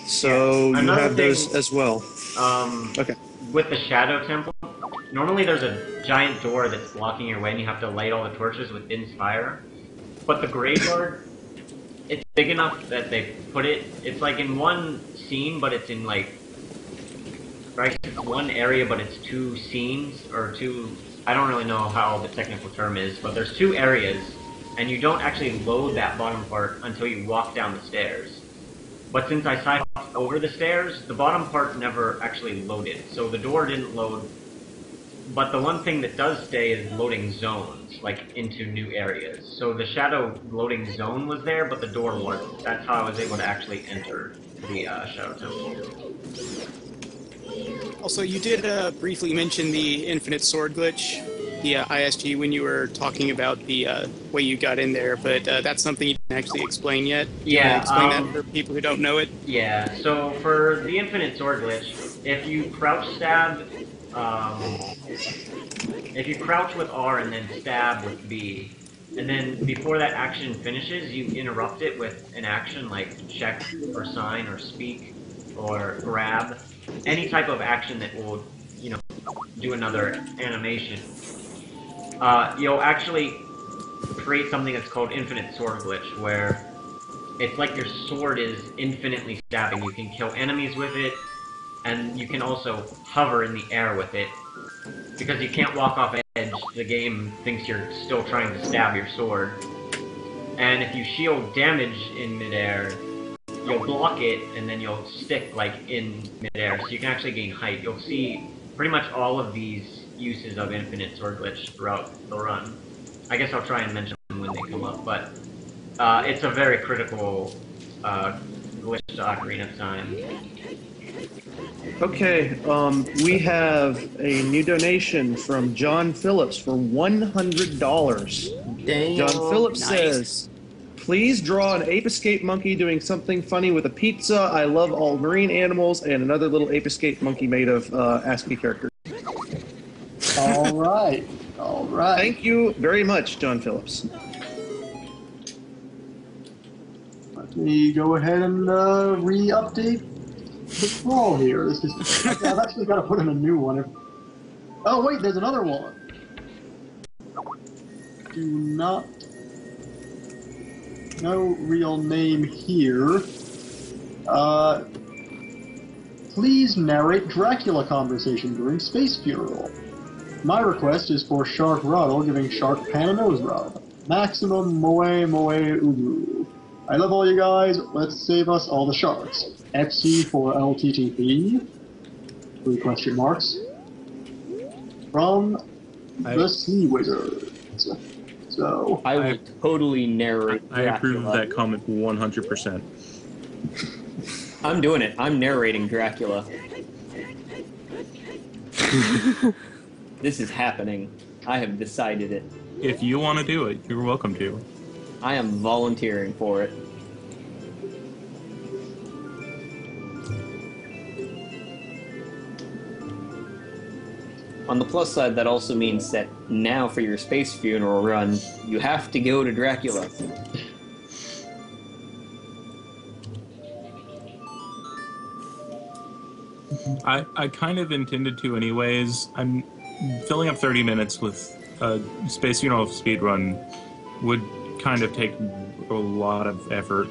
So you have those as well. Okay. With the Shadow Temple, normally there's a giant door that's blocking your way and you have to light all the torches with Din's fire. But the graveyard, it's big enough that they put it, it's like in one scene, but it's in like, right, it's one area, but it's two scenes, or two, I don't really know how the technical term is, but there's two areas, and you don't actually load that bottom part until you walk down the stairs. But since I side-hopped over the stairs, the bottom part never actually loaded, so the door didn't load. But the one thing that does stay is loading zones, like into new areas. So the shadow loading zone was there, but the door wasn't. That's how I was able to actually enter the Shadow Temple. Also, you did briefly mention the infinite sword glitch, the ISG, when you were talking about the way you got in there, but that's something you didn't actually explain yet. Yeah. Explain that for people who don't know it. Yeah, so for the infinite sword glitch, if you crouch stab, if you crouch with R and then stab with B, and then before that action finishes, you interrupt it with an action like check or sign or speak or grab, any type of action that will, you know, do another animation. You'll actually create something that's called infinite sword glitch, where it's like your sword is infinitely stabbing. You can kill enemies with it, and you can also hover in the air with it. Because you can't walk off edge, the game thinks you're still trying to stab your sword. And if you shield damage in midair, you'll block it, and then you'll stick, like, in midair, so you can actually gain height. You'll see pretty much all of these uses of infinite sword glitch throughout the run. I guess I'll try and mention them when they come up, but it's a very critical glitch to Ocarina of Time. Okay, we have a new donation from John Phillips for $100. Dang. John Phillips Nice. says, please draw an ape escape monkey doing something funny with a pizza. I love all marine animals, and another little ape escape monkey made of ASCII characters. All right. All right. Thank you very much, John Phillips. Let me go ahead and re-update the scroll here. This is, I've actually got to put in a new one. Oh wait, there's another one. Do not. No real name here. Please narrate Dracula conversation during Space Funeral. My request is for Shark Rattle giving Shark Pan a nose rub. Maximum moe moe ugu. I love all you guys. Let's save us all the sharks. FC for LTTP. 3 question marks. From the Sea Wizards. So I would totally narrate I approve of Dracula. that comment 100%. I'm doing it. I'm narrating Dracula. This is happening. I have decided it. If you want to do it, you're welcome to. I am volunteering for it. On the plus side, that also means that now for your space funeral run, you have to go to Dracula. I kind of intended to anyways. I'm filling up 30 minutes with a Space Funeral speedrun would kind of take a lot of effort.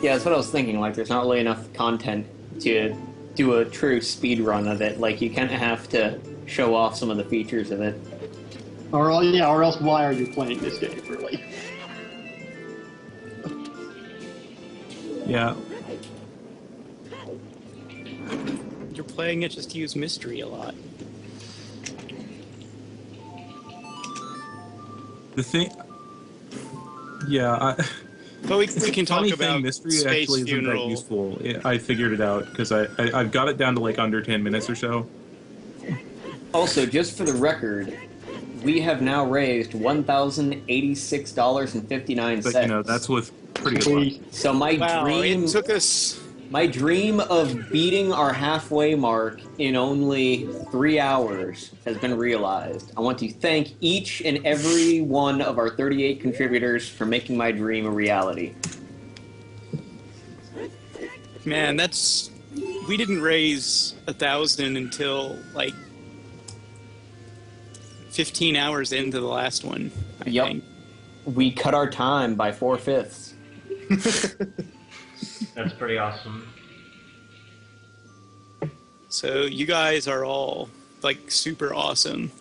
Yeah, that's what I was thinking. Like, there's not really enough content to do a true speed run of it. Like, you kind of have to show off some of the features of it. Or else why are you playing this game, really? Yeah. You're playing it just to use mystery a lot. The thing... Yeah, But we can talk funny about thing, mystery Space actually isn't Funeral. that useful. I figured it out, because I've got it down to like under 10 minutes or so. Also, just for the record, we have now raised $1,086.59. But, you know, that's with pretty good luck. So my dream... It took us... My dream of beating our halfway mark in only 3 hours has been realized. I want to thank each and every one of our 38 contributors for making my dream a reality. Man, that's... We didn't raise 1,000 until, like, 15 hours into the last one, I think. We cut our time by 4/5. That's pretty awesome. So you guys are all, like, super awesome.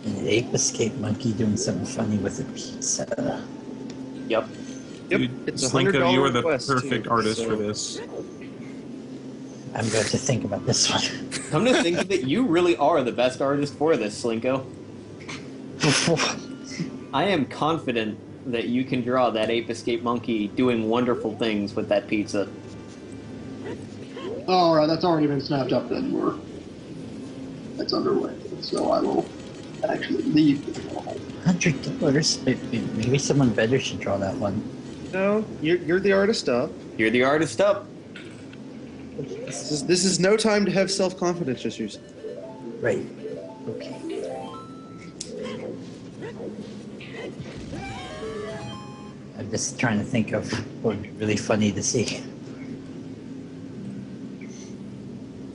An ape escape monkey doing something funny with a pizza. Yep. Dude, It's a Slinko, $100 you are the request, perfect too, artist so- for this. I'm going to think about this one. Come to think of it, you really are the best artist for this, Slinko. I am confident that you can draw that ape escape monkey doing wonderful things with that pizza. All right, that's already been snapped up. Then that's underway. So I will actually leave. $100. Maybe someone better should draw that one. No, you're the artist up. You're the artist up. This is no time to have self-confidence issues. Right. Okay. I'm just trying to think of what would be really funny to see.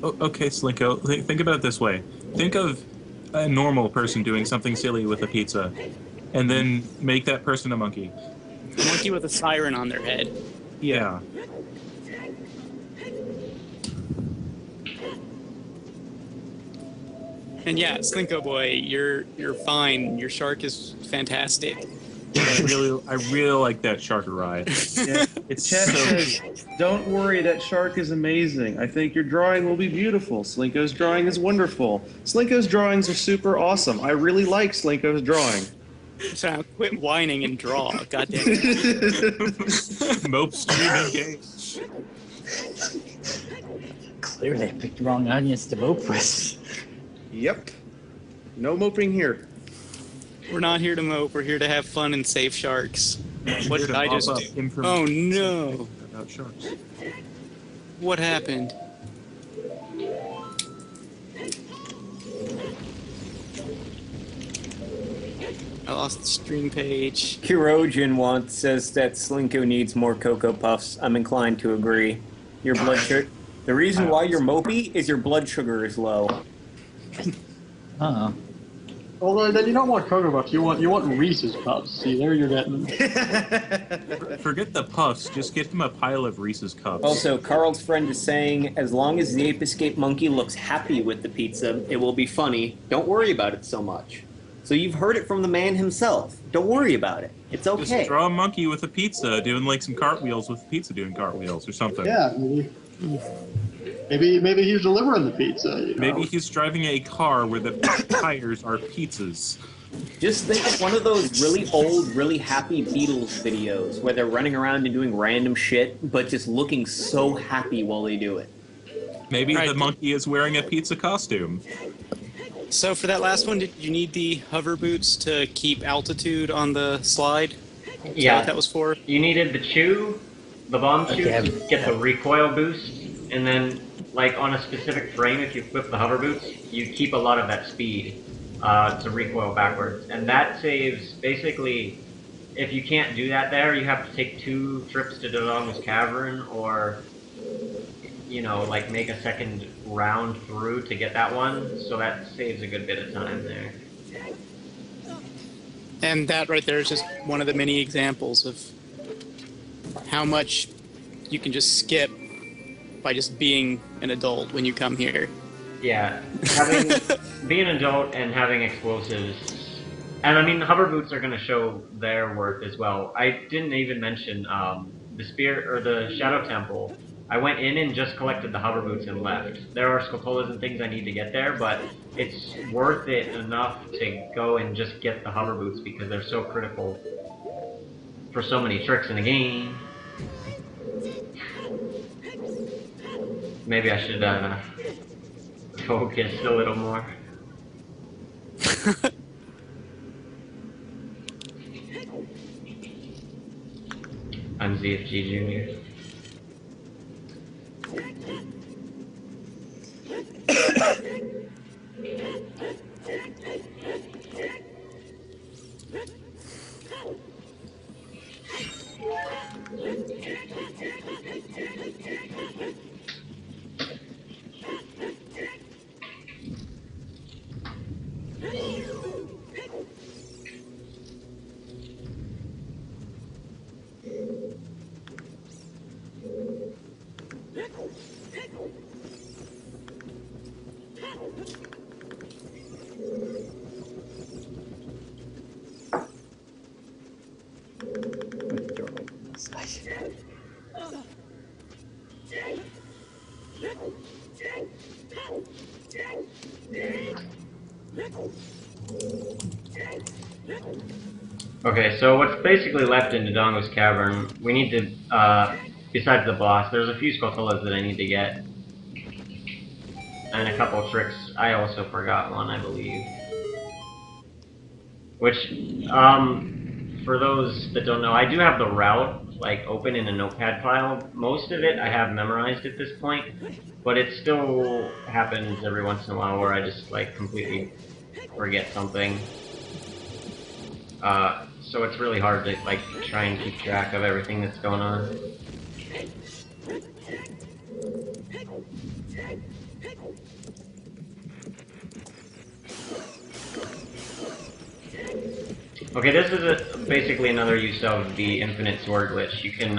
Oh, okay, Slinko, think about it this way. Think of a normal person doing something silly with a pizza, and then make that person a monkey. A monkey with a siren on their head. Yeah. And yeah, Slinko boy, you're fine. Your shark is fantastic. I really like that shark ride. Yeah. It's Chat so says, don't worry, that shark is amazing. I think your drawing will be beautiful. Slinko's drawing is wonderful. Slinko's drawings are super awesome. I really like Slinko's drawing. So quit whining and draw. God damn it. Mope streaming game. Clearly I picked the wrong audience to vote with. Yep. No moping here. We're not here to mope. We're here to have fun and save sharks. What did I just do? Oh no! About sharks. What happened? I lost the stream page. Kirojin says that Slinko needs more Cocoa Puffs. I'm inclined to agree. Your blood sugar. The reason why you're mopey is your blood sugar is low. Uh-oh. Well, then you don't want Cocoa Puffs. You want Reese's Puffs. See, there you're getting. Forget the puffs. Just get him a pile of Reese's cups. Also, Carl's friend is saying, as long as the ape escape monkey looks happy with the pizza, it will be funny. Don't worry about it so much. So you've heard it from the man himself. Don't worry about it. It's okay. Just draw a monkey with a pizza doing like some cartwheels with pizza doing cartwheels or something. Yeah, maybe he's delivering the pizza. You know? Maybe he's driving a car where the tires are pizzas. Just think of one of those really old, really happy Beatles videos where they're running around and doing random shit, but just looking so happy while they do it. Maybe Right. the monkey is wearing a pizza costume. So for that last one, did you need the hover boots to keep altitude on the slide? Is that Yeah, what that was for? you needed the chew, the bomb chew Okay, to get the recoil boost, and then like on a specific frame, if you flip the hover boots, you keep a lot of that speed to recoil backwards, and that saves basically. If you can't do that there, you have to take 2 trips to Dodongo's Cavern, or like make a second round through to get that one. So that saves a good bit of time there. And that right there is just one of the many examples of how much you can just skip by just being an adult when you come here. Yeah, being an adult and having explosives. And I mean, the hover boots are going to show their worth as well. I didn't even mention the Spirit or the Shadow Temple. I went in and just collected the hover boots and left. There are Scotolas and things I need to get there, but it's worth it enough to go and just get the hover boots because they're so critical for so many tricks in the game. Maybe I should focus a little more. I'm ZFG Jr. Okay, so what's basically left in Dodongo's Cavern, we need to, besides the boss, there's a few Scotolas that I need to get. And a couple of tricks. I also forgot one, I believe. Which, for those that don't know, I do have the route, like, open in a notepad file. Most of it I have memorized at this point, but it still happens every once in a while where I just, like, completely forget something. So it's really hard to, like, try and keep track of everything that's going on. Okay, this is basically another use of the infinite sword glitch. You can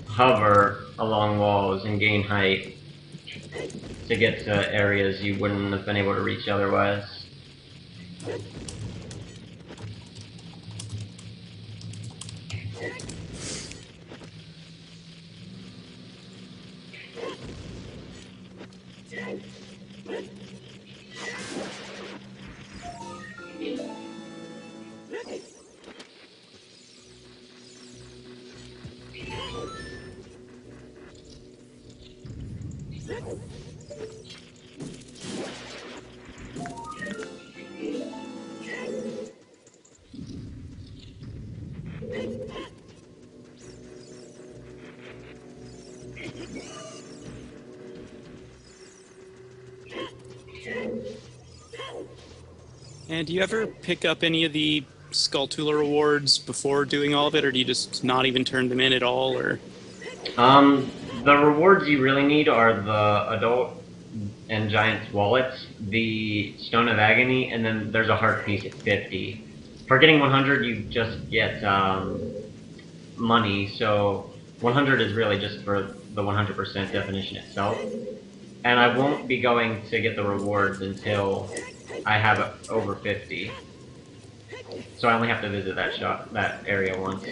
hover along walls and gain height to get to areas you wouldn't have been able to reach otherwise. And do you ever pick up any of the Skulltula rewards before doing all of it, or do you just not even turn them in at all, or? The rewards you really need are the Adult and Giant's wallets, the Stone of Agony, and then there's a heart piece at 50. For getting 100, you just get money, so 100 is really just for the 100% definition itself. And I won't be going to get the rewards until I have over 50. So I only have to visit that area once.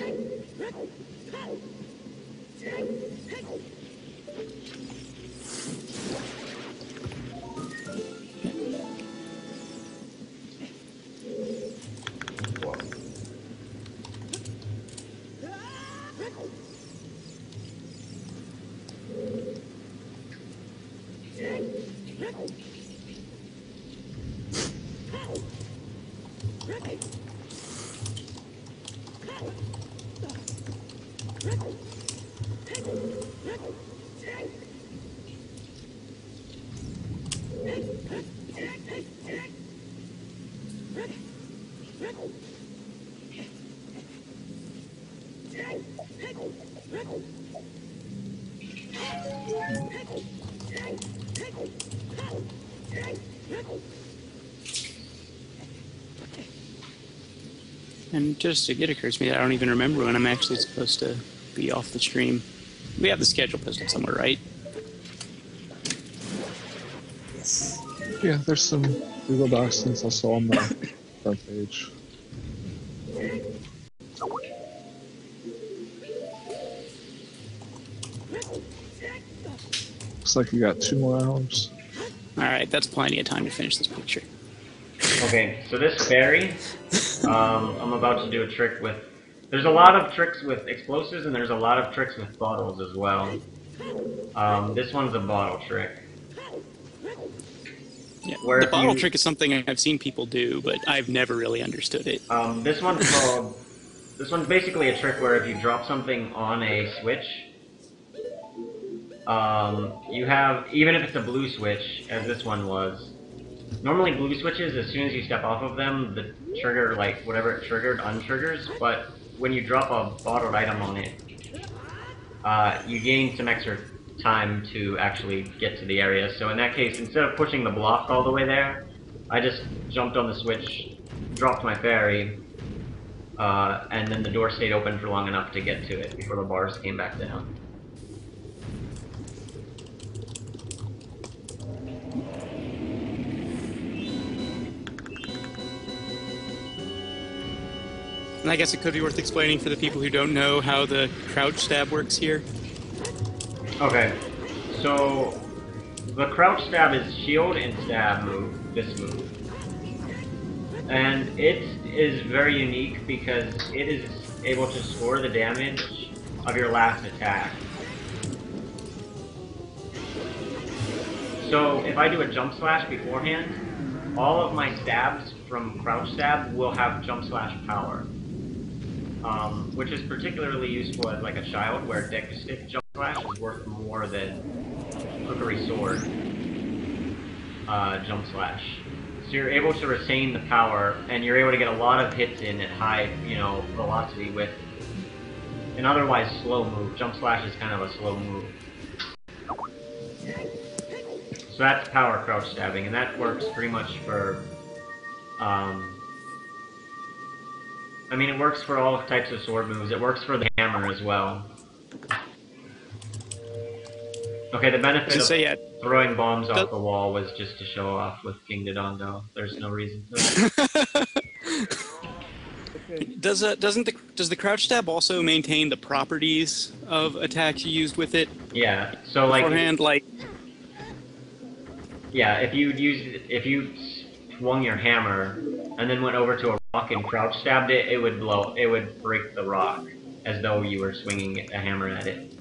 And just it occurs to me that I don't even remember when I'm actually supposed to be off the stream. We have the schedule posted somewhere, right? Yes. Yeah, there's some Google Docs links also on the front page. Looks like you got 2 more hours. All right, that's plenty of time to finish this picture. Okay, so this fairy, I'm about to do a trick with. There's a lot of tricks with explosives, and there's a lot of tricks with bottles as well. This one's a bottle trick. Yeah, Where the if bottle you- trick is something I've seen people do, but I've never really understood it. This one's called. This one's basically a trick where if you drop something on a switch, you have, even if it's a blue switch, as this one was. Normally blue switches, as soon as you step off of them, the trigger, like whatever it triggered, untriggers. But when you drop a bottled item on it, you gain some extra time to actually get to the area. So in that case, instead of pushing the block all the way there, I just jumped on the switch, dropped my fairy, and then the door stayed open for long enough to get to it before the bars came back down. And I guess it could be worth explaining for the people who don't know how the crouch stab works here. Okay, so the crouch stab is shield and stab move, this move. And it is very unique because it is able to score the damage of your last attack. So if I do a jump slash beforehand, all of my stabs from crouch stab will have jump slash power. Which is particularly useful as like a child, where deck stick jump slash is worth more than cookery sword jump slash. So you're able to retain the power, and you're able to get a lot of hits in at high, velocity with an otherwise slow move. Jump slash is kind of a slow move. So that's power crouch stabbing, and that works pretty much for it works for all types of sword moves. It works for the hammer as well. Okay, the benefit of throwing bombs off the wall was just to show off with King Dodongo. There's no reason for that. Okay. Does the crouch stab also maintain the properties of attacks you used with it? Yeah. So beforehand, yeah, if you swung your hammer and then went over to a rock and crouch stabbed it, it would break the rock as though you were swinging a hammer at it.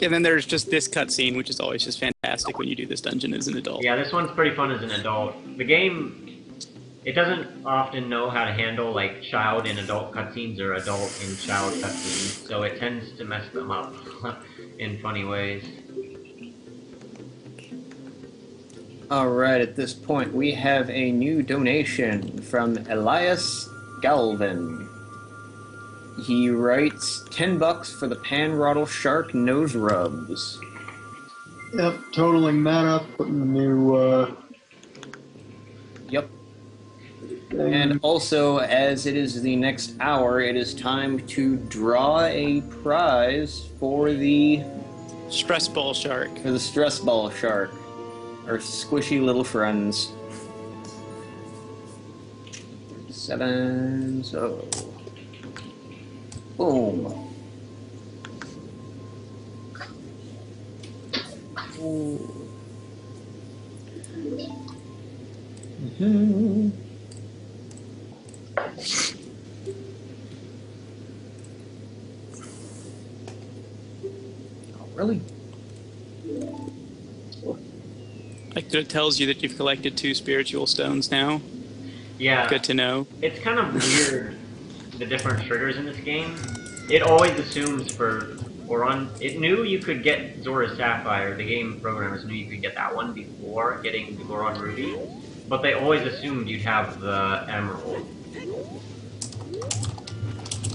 And then there's just this cutscene, which is always just fantastic when you do this dungeon as an adult. Yeah, this one's pretty fun as an adult. The game, it doesn't often know how to handle like child and adult cutscenes or adult and child cutscenes, so it tends to mess them up in funny ways. Alright, at this point we have a new donation from Elias Galvin. He writes $10 for the Pan-Rottle Shark nose rubs. Yep, totaling that up, putting the new, Yep. And also, as it is the next hour, it is time to draw a prize for the Stress Ball Shark. For the Stress Ball Shark. Our squishy little friends. 7, so... Boom. Mm-hmm. Oh, really? Like that it tells you that you've collected 2 spiritual stones now. Yeah. Good to know. It's kind of weird, the different triggers in this game. It always assumes it knew you could get Zora's Sapphire, the game programmers knew you could get that one before getting the Goron Ruby, but they always assumed you'd have the Emerald.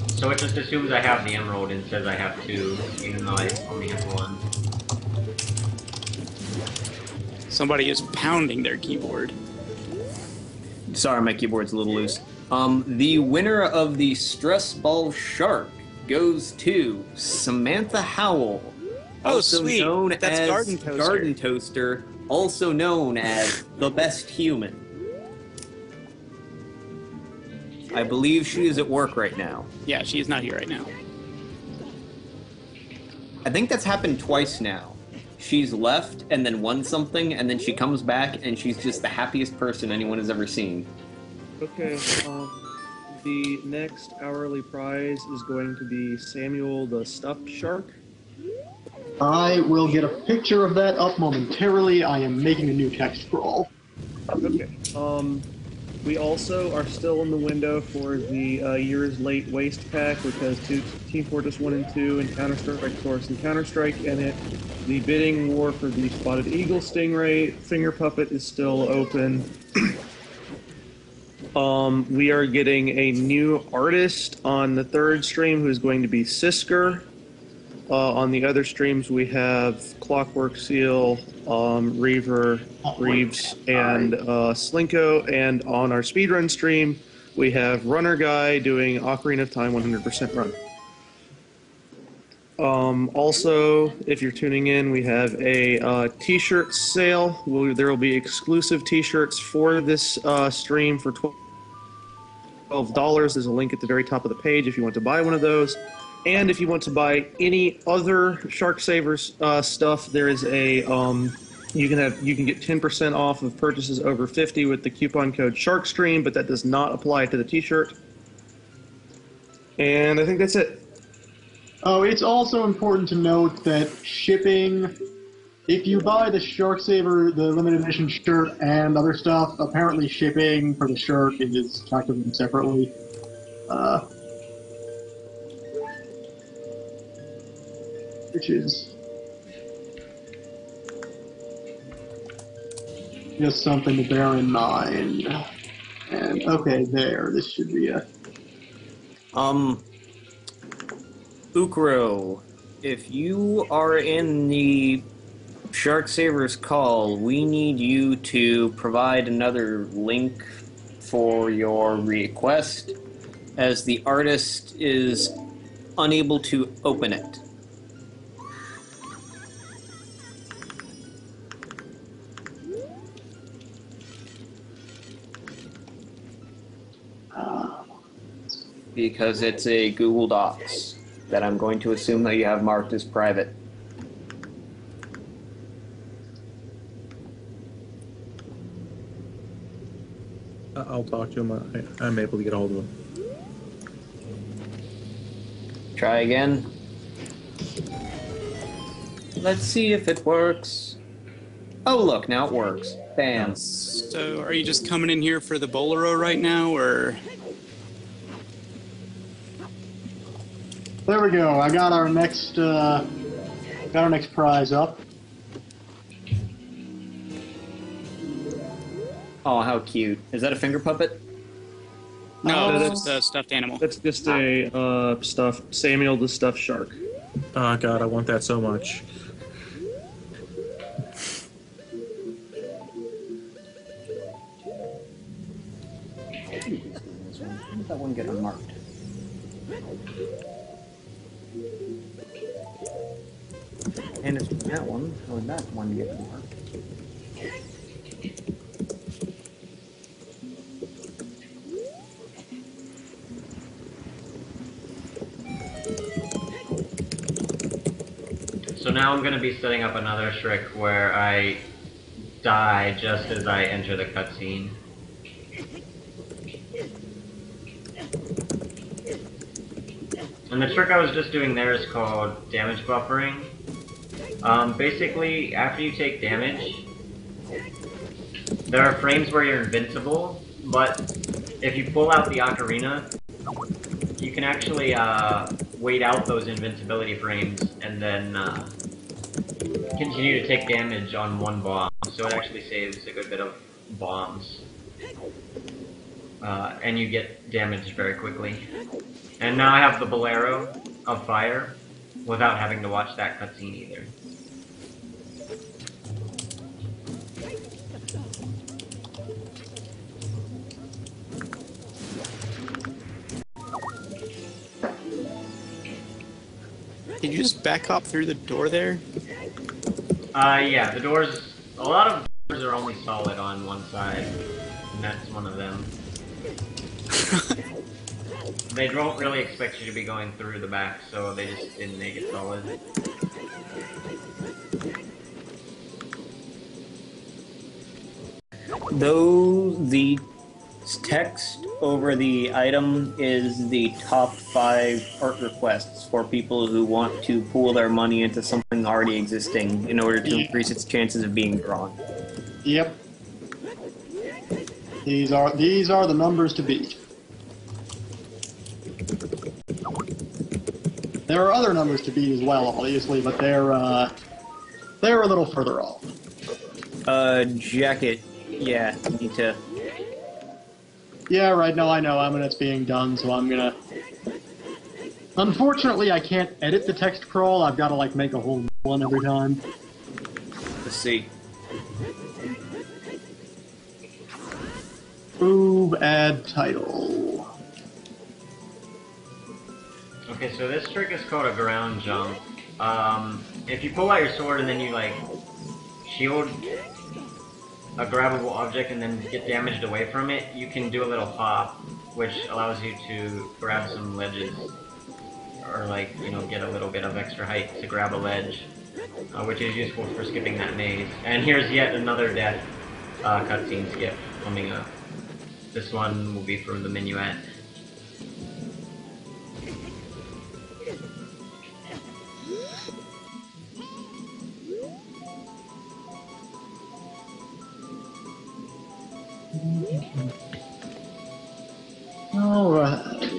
So it just assumes I have the Emerald and says I have 2, even though I only have 1. Somebody is pounding their keyboard. Sorry, my keyboard's a little loose. The winner of the Stress Ball Shark goes to Samantha Howell, Oh, also sweet. known That's as Garden Toaster. Garden Toaster, also known as the Best Human. I believe she is at work right now. Yeah, she is not here right now. I think that's happened twice now. She's left and then won something, and then she comes back and she's just the happiest person anyone has ever seen. Okay, the next hourly prize is going to be Samuel the Stuffed Shark. I will get a picture of that up momentarily. I am making a new text scroll. Okay. We also are still in the window for the Years Late Waste Pack, which has Team Fortress 1 and 2 and Counter-Strike Source and Counter-Strike in it. The bidding war for the Spotted Eagle Stingray Finger Puppet is still open. We are getting a new artist on the 3rd stream who's going to be Sisker. On the other streams, we have Clockwork Seal, Reavz, and Slinko. And on our speedrun stream, we have Runner Guy doing Ocarina of Time 100% run. Also, if you're tuning in, we have a t-shirt sale. There will be exclusive t-shirts for this stream for $12. There's a link at the very top of the page if you want to buy one of those. And if you want to buy any other Shark Savers stuff, there is a you can get 10% off of purchases over 50 with the coupon code SharkStream, but that does not apply to the t-shirt. And I think that's it. Oh, it's also important to note that shipping, if you buy the Shark Saver, the limited edition shirt, and other stuff, apparently shipping for the shirt is calculated separately. Which is just something to bear in mind. And okay, this should be it. Ukro, if you are in the Shark Savers call, we need you to provide another link for your request, as the artist is unable to open it. Because it's a Google Docs that I'm going to assume that you have marked as private. I'll talk to him. I'm able to get a hold of him. Try again. Let's see if it works. Oh, look, now it works. Bam. So, are you just coming in here for the Bolero right now, or? There we go. I got our next prize up. Oh, how cute. Is that a finger puppet? No, that's a stuffed animal. That's just a stuffed Samuel the Stuffed Shark. Oh god, I want that so much. How did that one get unmarked? And it's that one. How did that one get unmarked? So now I'm going to be setting up another trick where I die just as I enter the cutscene. And the trick I was just doing there is called damage buffering. Basically, after you take damage, There are frames where you're invincible, but if you pull out the Ocarina, you can actually wait out those invincibility frames and then continue to take damage on one bomb. So it actually saves a good bit of bombs. And you get damaged very quickly. And now I have the Bolero of Fire without having to watch that cutscene either. Did you just back hop through the door there? Yeah, the doors, a lot of doors are only solid on one side, and that's one of them. They don't really expect you to be going through the back, so they just didn't make it solid. Though the text over the item is the top 5 art requests for people who want to pool their money into something already existing in order to increase its chances of being drawn. Yep. These are the numbers to beat. There are other numbers to beat as well, obviously, but they're a little further off. Jacket. Yeah, you need to. Yeah, right. No, I know. It's being done, so I'm gonna. Unfortunately, I can't edit the text crawl. I've got to like make a whole new one every time. Let's see. Move, add title. Okay, so this trick is called a ground jump. If you pull out your sword and then you like shield a grabbable object and then get damaged away from it, you can do a little pop, which allows you to grab some ledges, or like, you know, get a little bit of extra height to grab a ledge, which is useful for skipping that maze. And here's yet another death cutscene skip coming up. This one will be from the minuet. Alright.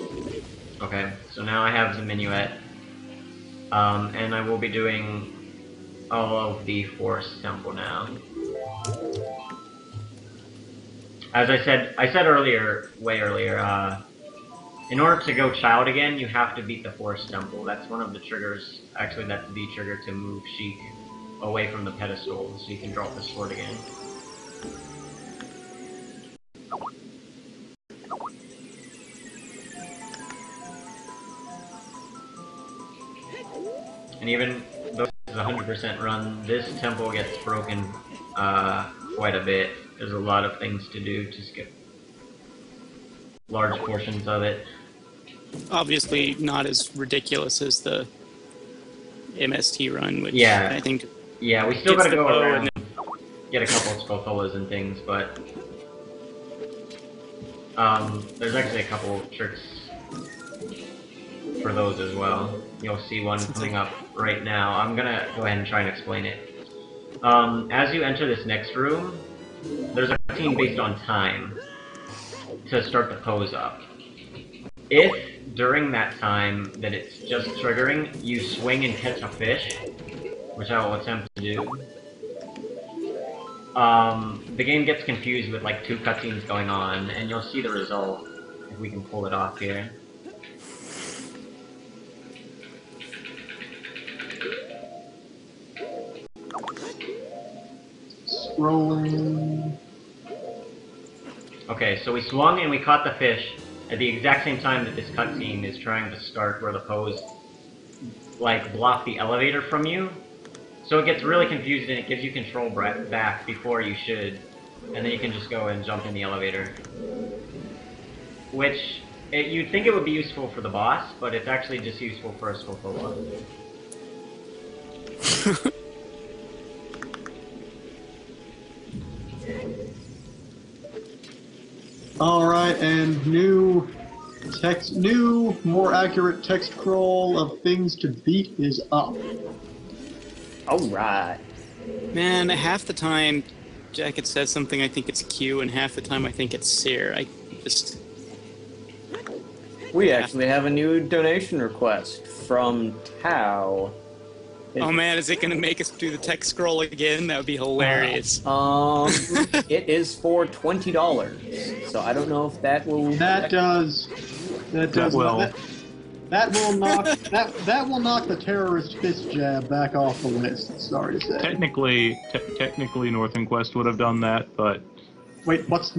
Okay, so now I have the minuet, and I will be doing all of the Forest Temple now. As I said earlier, way earlier, in order to go Child again, you have to beat the Forest Temple. That's one of the triggers, actually that's the trigger to move Sheik away from the pedestal, so you can drop the sword again. And even though this is a 100% run, this temple gets broken quite a bit. There's a lot of things to do to skip large portions of it. Obviously not as ridiculous as the MST run, which Yeah. I think... Yeah, we still gotta the go bow around, and get a couple of Skullfulas and things, but there's actually a couple tricks for those as well. You'll see one coming up right now. I'm gonna go ahead and try and explain it. As you enter this next room, there's a cutscene based on time to start the pose up. If during that time that it's just triggering, you swing and catch a fish, which I will attempt to do, the game gets confused with like 2 cutscenes going on, and you'll see the result if we can pull it off here. Scrolling. Okay, so we swung and we caught the fish at the exact same time that this cutscene is trying to start, where the pose like block the elevator from you. So it gets really confused and it gives you control back before you should, and then you can just go and jump in the elevator. Which, you'd think it would be useful for the boss, but it's actually just useful for a Skullfula. Alright, and new, more accurate text crawl of things to beat is up. Alright. Man, half the time, jacket says something, I think it's Q, and half the time I think it's Sear. I just... We actually have a new donation request from Tao. Oh man, is it going to make us do the text scroll again? That would be hilarious. It is for $20, so I don't know if that will. That does. That will. That will knock the terrorist fist jab back off the list. Sorry to say. Technically, Northern Quest would have done that, but Wait, what?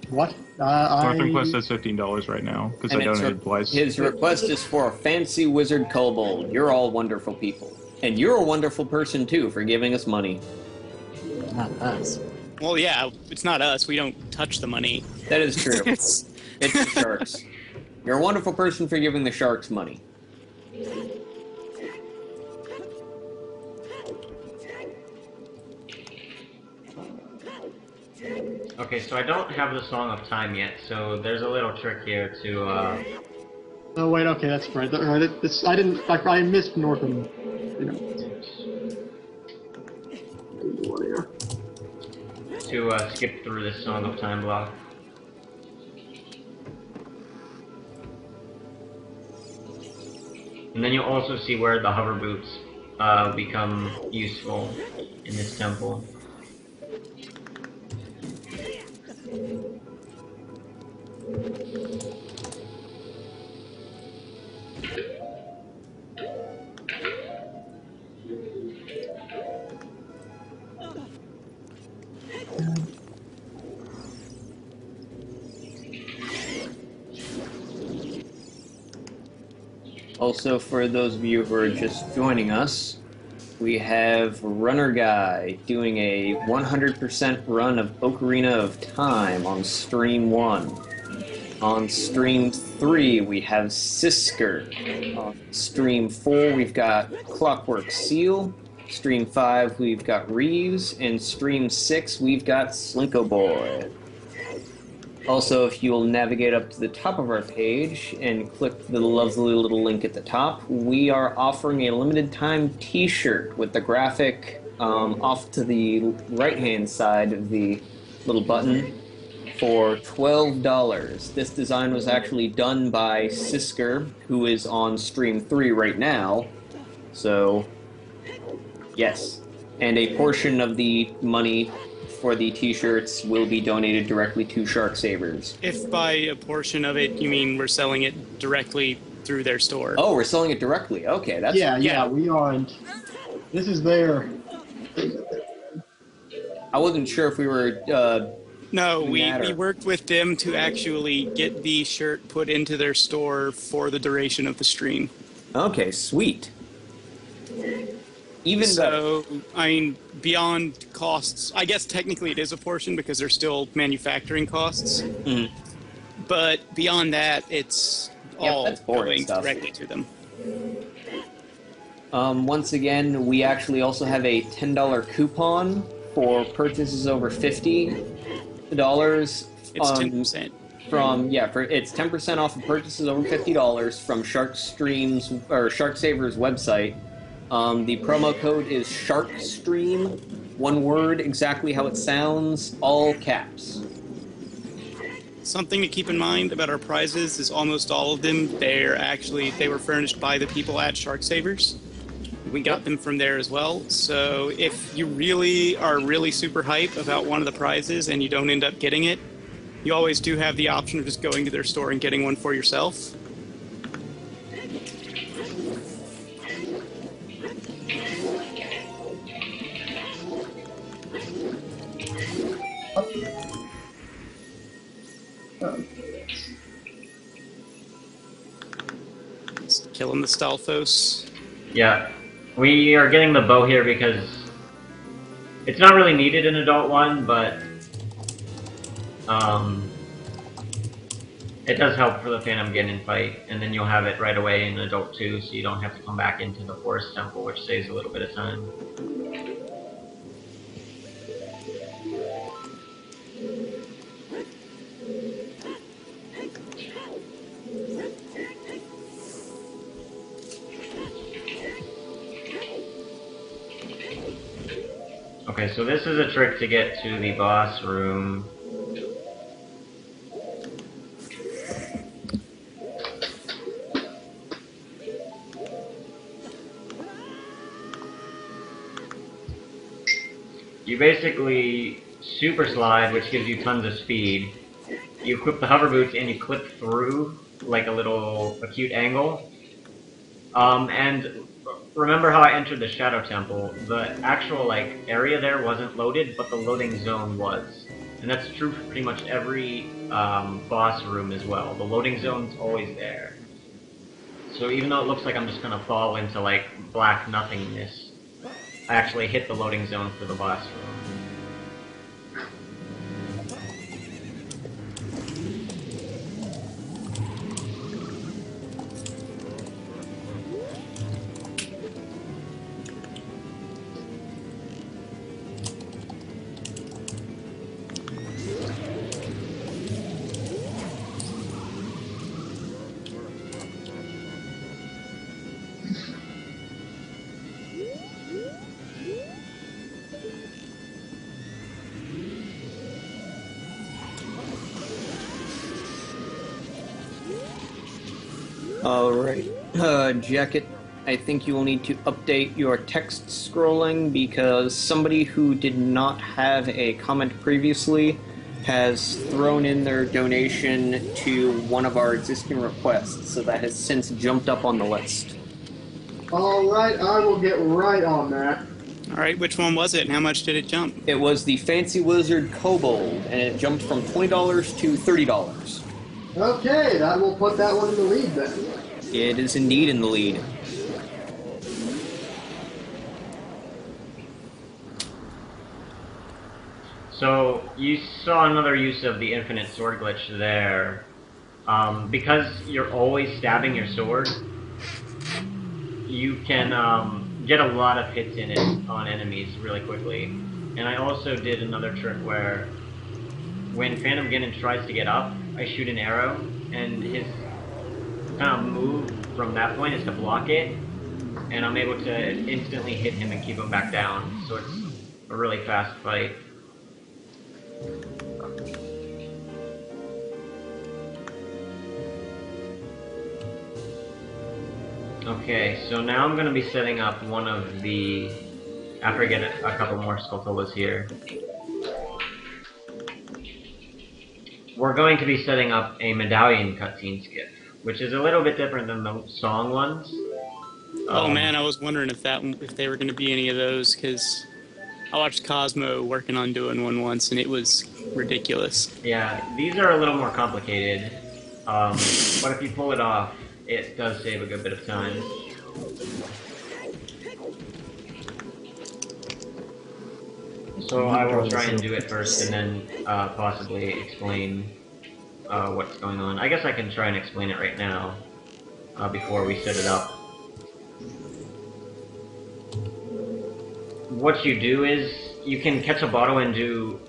Northern Quest says $15 right now because I donated twice. His request is for a fancy wizard kobold. You're all wonderful people. And you're a wonderful person, too, for giving us money. Not us. Well, yeah, it's not us. We don't touch the money. That is true. It's the sharks. You're a wonderful person for giving the sharks money. Okay, so I don't have the Song of Time yet, so there's a little trick here to, Oh wait, okay, that's right. I missed Northern. to skip through this Song of Time block. And then you'll also see where the hover boots become useful in this temple. Also, for those of you who are just joining us, we have Runner Guy doing a 100% run of Ocarina of Time on Stream 1. On Stream 3, we have Sisker. On Stream 4, we've got Clockwork Seal. Stream 5, we've got Reavz. And Stream 6, we've got Slinko Boy. Also, if you'll navigate up to the top of our page and click the lovely little link at the top, we are offering a limited time t-shirt with the graphic off to the right-hand side of the little button for $12. This design was actually done by Sisker, who is on Stream 3 right now. So, yes. And a portion of the money for the t-shirts will be donated directly to Shark Savers. If by a portion of it you mean we're selling it directly through their store. Oh, we're selling it directly. Okay, that's yeah, we aren't. This is their. I wasn't sure if we were. No, we worked with them to actually get the shirt put into their store for the duration of the stream. Okay, sweet. Even so, I mean, beyond costs, I guess technically it is a portion because they're still manufacturing costs. Mm-hmm. But beyond that, it's all going stuff. directly to them. Once again, we actually also have a $10 coupon for purchases over $50. It's 10%. It's 10% off of purchases over $50 from Shark Savers website. The promo code is SharkStream, one word, exactly how it sounds, all caps. Something to keep in mind about our prizes is almost all of them, they were furnished by the people at Shark Savers. We got them from there as well, so if you really are really super hype about one of the prizes and you don't end up getting it, you always do have the option of just going to their store and getting one for yourself. Killing the Stalfos. Yeah, we are getting the bow here because it's not really needed in Adult 1, but it does help for the Phantom Ganon fight, and then you'll have it right away in Adult 2, so you don't have to come back into the Forest Temple, which saves a little bit of time. Okay, so this is a trick to get to the boss room. You basically super slide, which gives you tons of speed. You equip the hover boots and you clip through like a little acute angle. And remember how I entered the Shadow Temple? The actual like area there wasn't loaded, but the loading zone was. And that's true for pretty much every boss room as well. The loading zone's always there. So even though it looks like I'm just gonna fall into like black nothingness, I actually hit the loading zone for the boss room. Alright. Jacket, I think you will need to update your text scrolling because somebody who did not have a comment previously has thrown in their donation to one of our existing requests, so that has since jumped up on the list. Alright, I will get right on that. All right, which one was it, and how much did it jump? It was the Fancy Wizard Kobold, and it jumped from $20 to $30. Okay, that will put that one in the lead then. It is indeed in the lead. So, you saw another use of the infinite sword glitch there. Because you're always stabbing your sword, you can get a lot of hits in it on enemies really quickly. And I also did another trick where when Phantom Ganon tries to get up, I shoot an arrow, and his kind of move from that point is to block it, and I'm able to instantly hit him and keep him back down. So it's a really fast fight. Okay, so now I'm going to be setting up one of the... after I get a couple more Skulltulas here. We're going to be setting up a medallion cutscene skip, which is a little bit different than the song ones. Oh man, I was wondering if they were going to be any of those, because I watched Cosmo working on doing one once, and it was ridiculous. Yeah, these are a little more complicated, but if you pull it off, it does save a good bit of time. So I will try and do it first, and then possibly explain what's going on. I guess I can try and explain it right now, before we set it up. What you do is, you can catch a bottle and do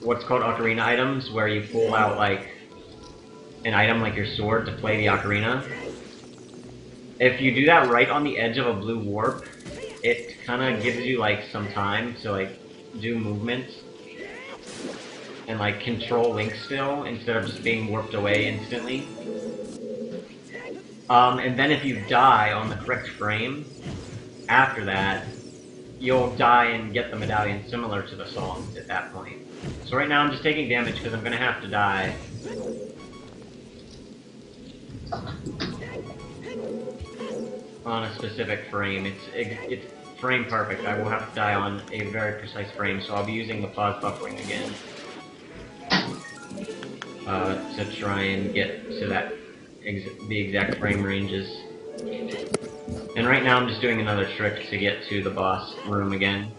what's called Ocarina items, where you pull out, like, an item like your sword to play the Ocarina. If you do that right on the edge of a blue warp, it kind of gives you, like, some time to, like, do movements and, like, control Link still, instead of just being warped away instantly. And then if you die on the correct frame, after that, you'll die and get the medallion similar to the songs at that point. So right now I'm just taking damage because I'm going to have to die. On a specific frame. It's frame perfect. I will have to die on a very precise frame, so I'll be using the pause buffering again. To try and get to that the exact frame ranges. And right now I'm just doing another trick to get to the boss room again.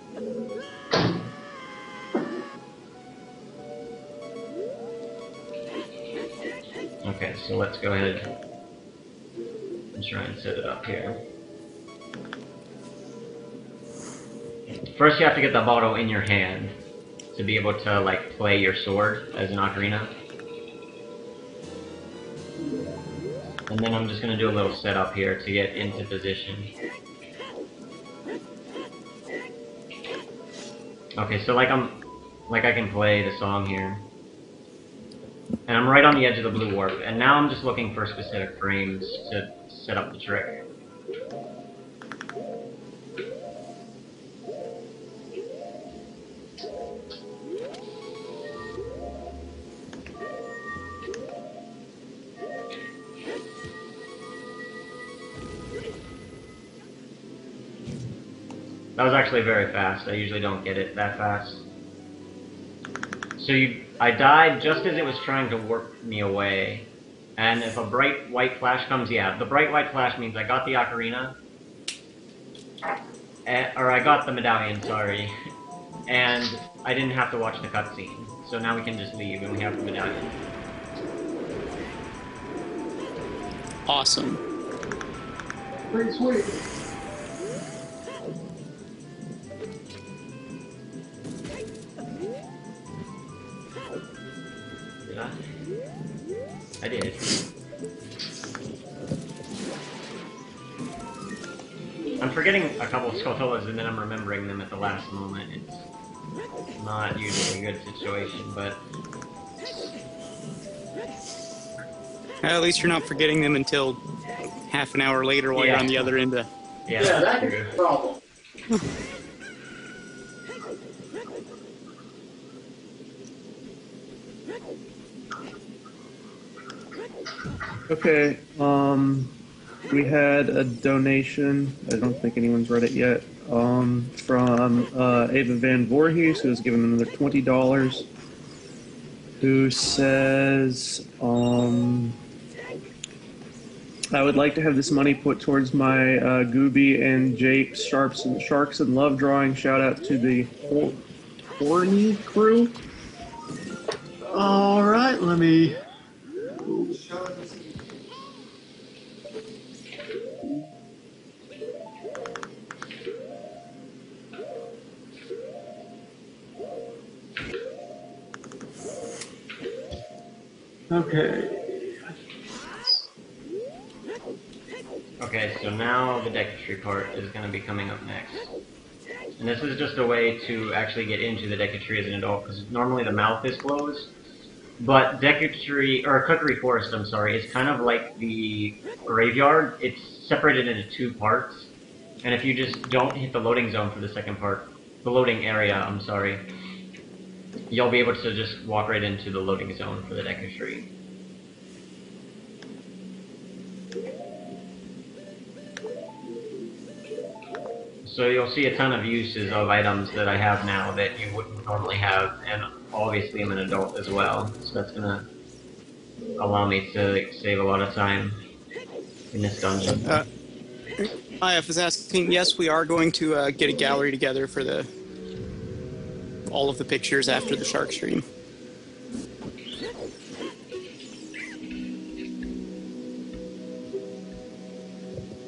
Okay, so let's go ahead and try and set it up here. First you have to get the bottle in your hand to be able to, like, play your sword as an ocarina. And then I'm just going to do a little setup here to get into position. Okay, so like I can play the song here. And I'm right on the edge of the blue warp, and now I'm just looking for specific frames to set up the trick. That was actually very fast. I usually don't get it that fast. So I died just as it was trying to warp me away. And if a bright white flash comes, yeah, the bright white flash means I got the ocarina. Or I got the medallion, sorry. And I didn't have to watch the cutscene. So now we can just leave and we have the medallion. Awesome. Pretty sweet. Did I? I did. I'm forgetting a couple of Skulltulas and then I'm remembering them at the last moment. It's not usually a good situation, but... At least you're not forgetting them until half an hour later while you're on the other end of... Yeah, that's true. That's a problem. Okay, we had a donation. I don't think anyone's read it yet. From Ava Van Voorhees, who has given another $20. Who says, I would like to have this money put towards my Gooby and Jape Sharks and Love drawing. Shout out to the Horny crew. All right, let me. Okay. Okay, so now the Decatry part is going to be coming up next. And this is just a way to actually get into the Decatry as an adult, because normally the mouth is closed. But Decatry, or Cookery Forest, I'm sorry, is kind of like the graveyard. It's separated into two parts. And if you just don't hit the loading zone for the second part, the loading area, I'm sorry, you'll be able to just walk right into the loading zone for the Decatry. So you'll see a ton of uses of items that I have now that you wouldn't normally have, and obviously I'm an adult as well, so that's gonna allow me to save a lot of time in this dungeon. I was asking, yes, we are going to get a gallery together for all of the pictures after the shark stream.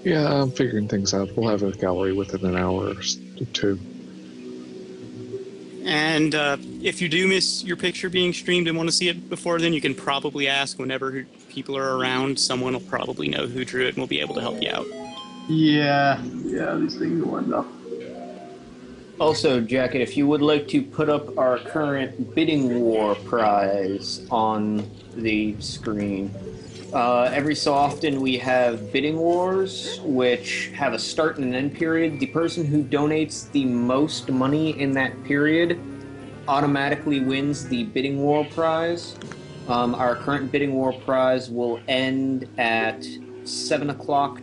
Yeah, I'm figuring things out. We'll have a gallery within an hour or two. And if you do miss your picture being streamed and want to see it before then, you can probably ask whenever people are around. Someone will probably know who drew it and will be able to help you out. Yeah, these things will end up. Also, Jacket, if you would like to put up our current bidding war prize on the screen. Every so often we have bidding wars, which have a start and an end period. The person who donates the most money in that period automatically wins the bidding war prize. Our current bidding war prize will end at 7 o'clock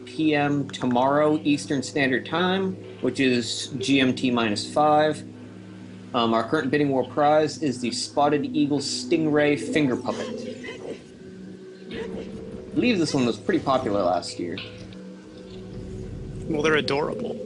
p.m. tomorrow Eastern Standard Time, which is GMT -5. Our current bidding war prize is the Spotted Eagle Stingray Finger Puppet. I believe this one was pretty popular last year. Well, they're adorable.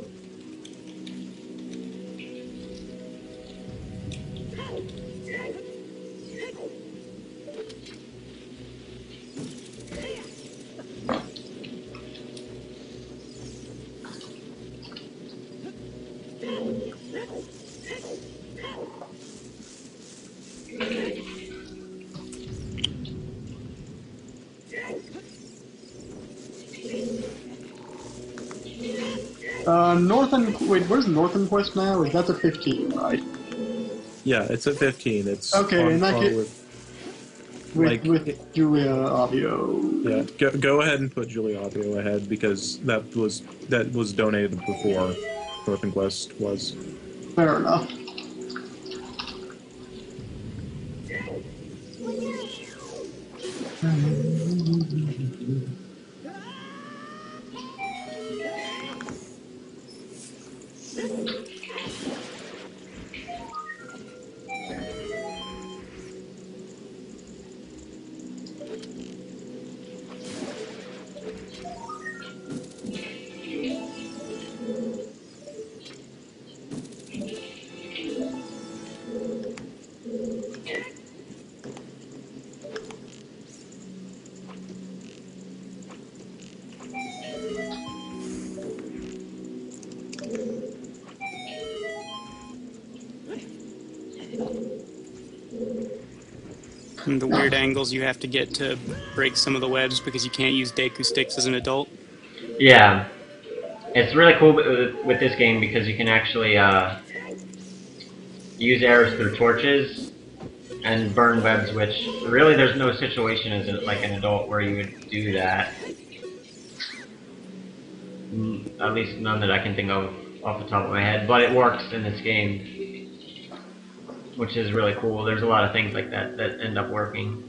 Wait, where's Northern Quest now? Is that the 15, right? Yeah, it's at 15. It's Okay, on and that par get- with Julia Avio. Yeah, go ahead and put Julia Audio ahead because that was donated before Northern Quest was. Fair enough. And the weird angles you have to get to break some of the webs because you can't use Deku sticks as an adult. Yeah. It's really cool with this game because you can actually use arrows through torches and burn webs, which really there's no situation as like an adult where you would do that. At least none that I can think of off the top of my head, but it works in this game, which is really cool. There's a lot of things like that that end up working.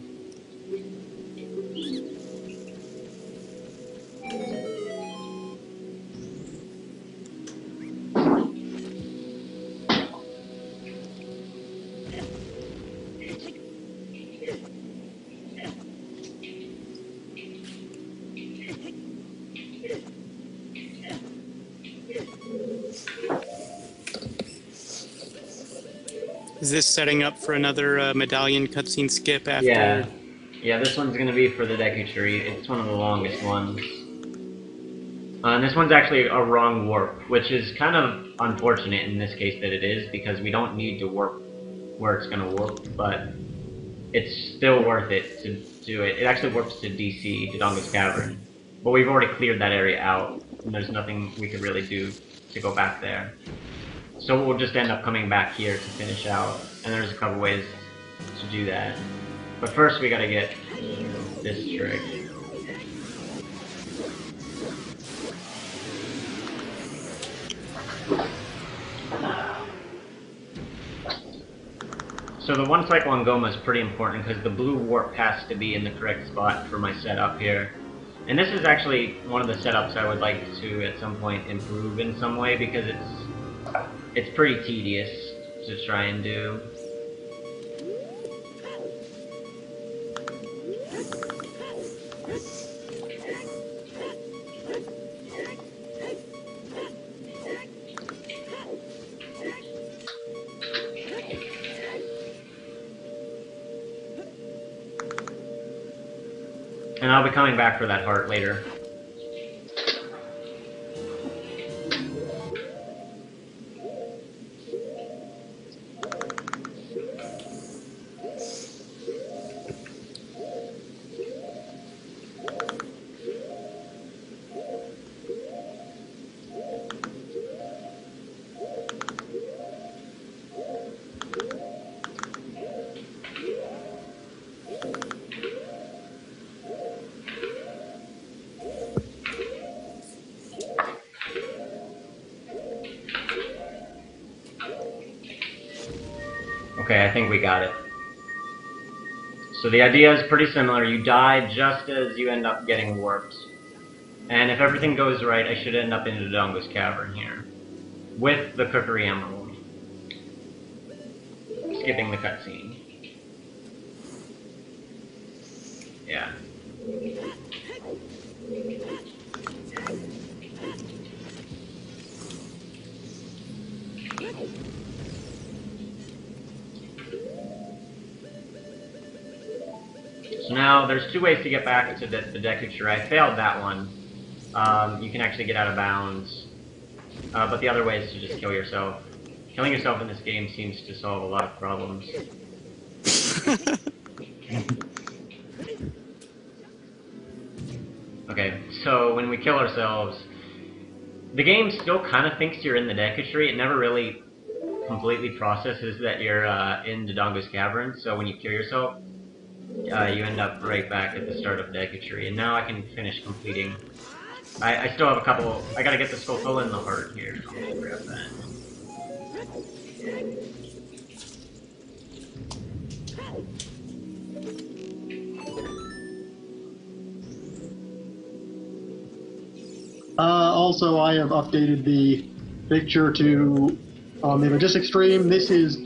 Is this setting up for another medallion cutscene skip after? Yeah, this one's gonna be for the Deku Tree. It's one of the longest ones. And this one's actually a wrong warp, which is kind of unfortunate in this case that it is, because we don't need to warp where it's gonna warp, but it's still worth it to do it. It actually warps to DC, to Donga's Cavern. But we've already cleared that area out, and there's nothing we could really do to go back there. So we'll just end up coming back here to finish out, and there's a couple ways to do that. But first we gotta get this trick. So the one cycle on Goma is pretty important because the blue warp has to be in the correct spot for my setup here. And this is actually one of the setups I would like to at some point improve in some way because it's pretty tedious to try and do. And I'll be coming back for that heart later. Okay, I think we got it. So the idea is pretty similar. You die just as you end up getting warped. And if everything goes right, I should end up in Dodongo's Cavern here. With the Cookery Emerald. Skipping the cutscene. Yeah. So now, there's two ways to get back to the Deku Tree. I failed that one. You can actually get out of bounds. But the other way is to just kill yourself. Killing yourself in this game seems to solve a lot of problems. Okay, so when we kill ourselves, The game still kind of thinks you're in the Deku Tree. It never really completely processes that you're in the Dodongo's Cavern, so when you kill yourself, you end up right back at the start of Deku Tree. And now I can finish completing. I still have a couple. I gotta get the Skulltula and the heart here. So I'm gonna grab that. Also, I have updated the picture to on the Majestic stream. This is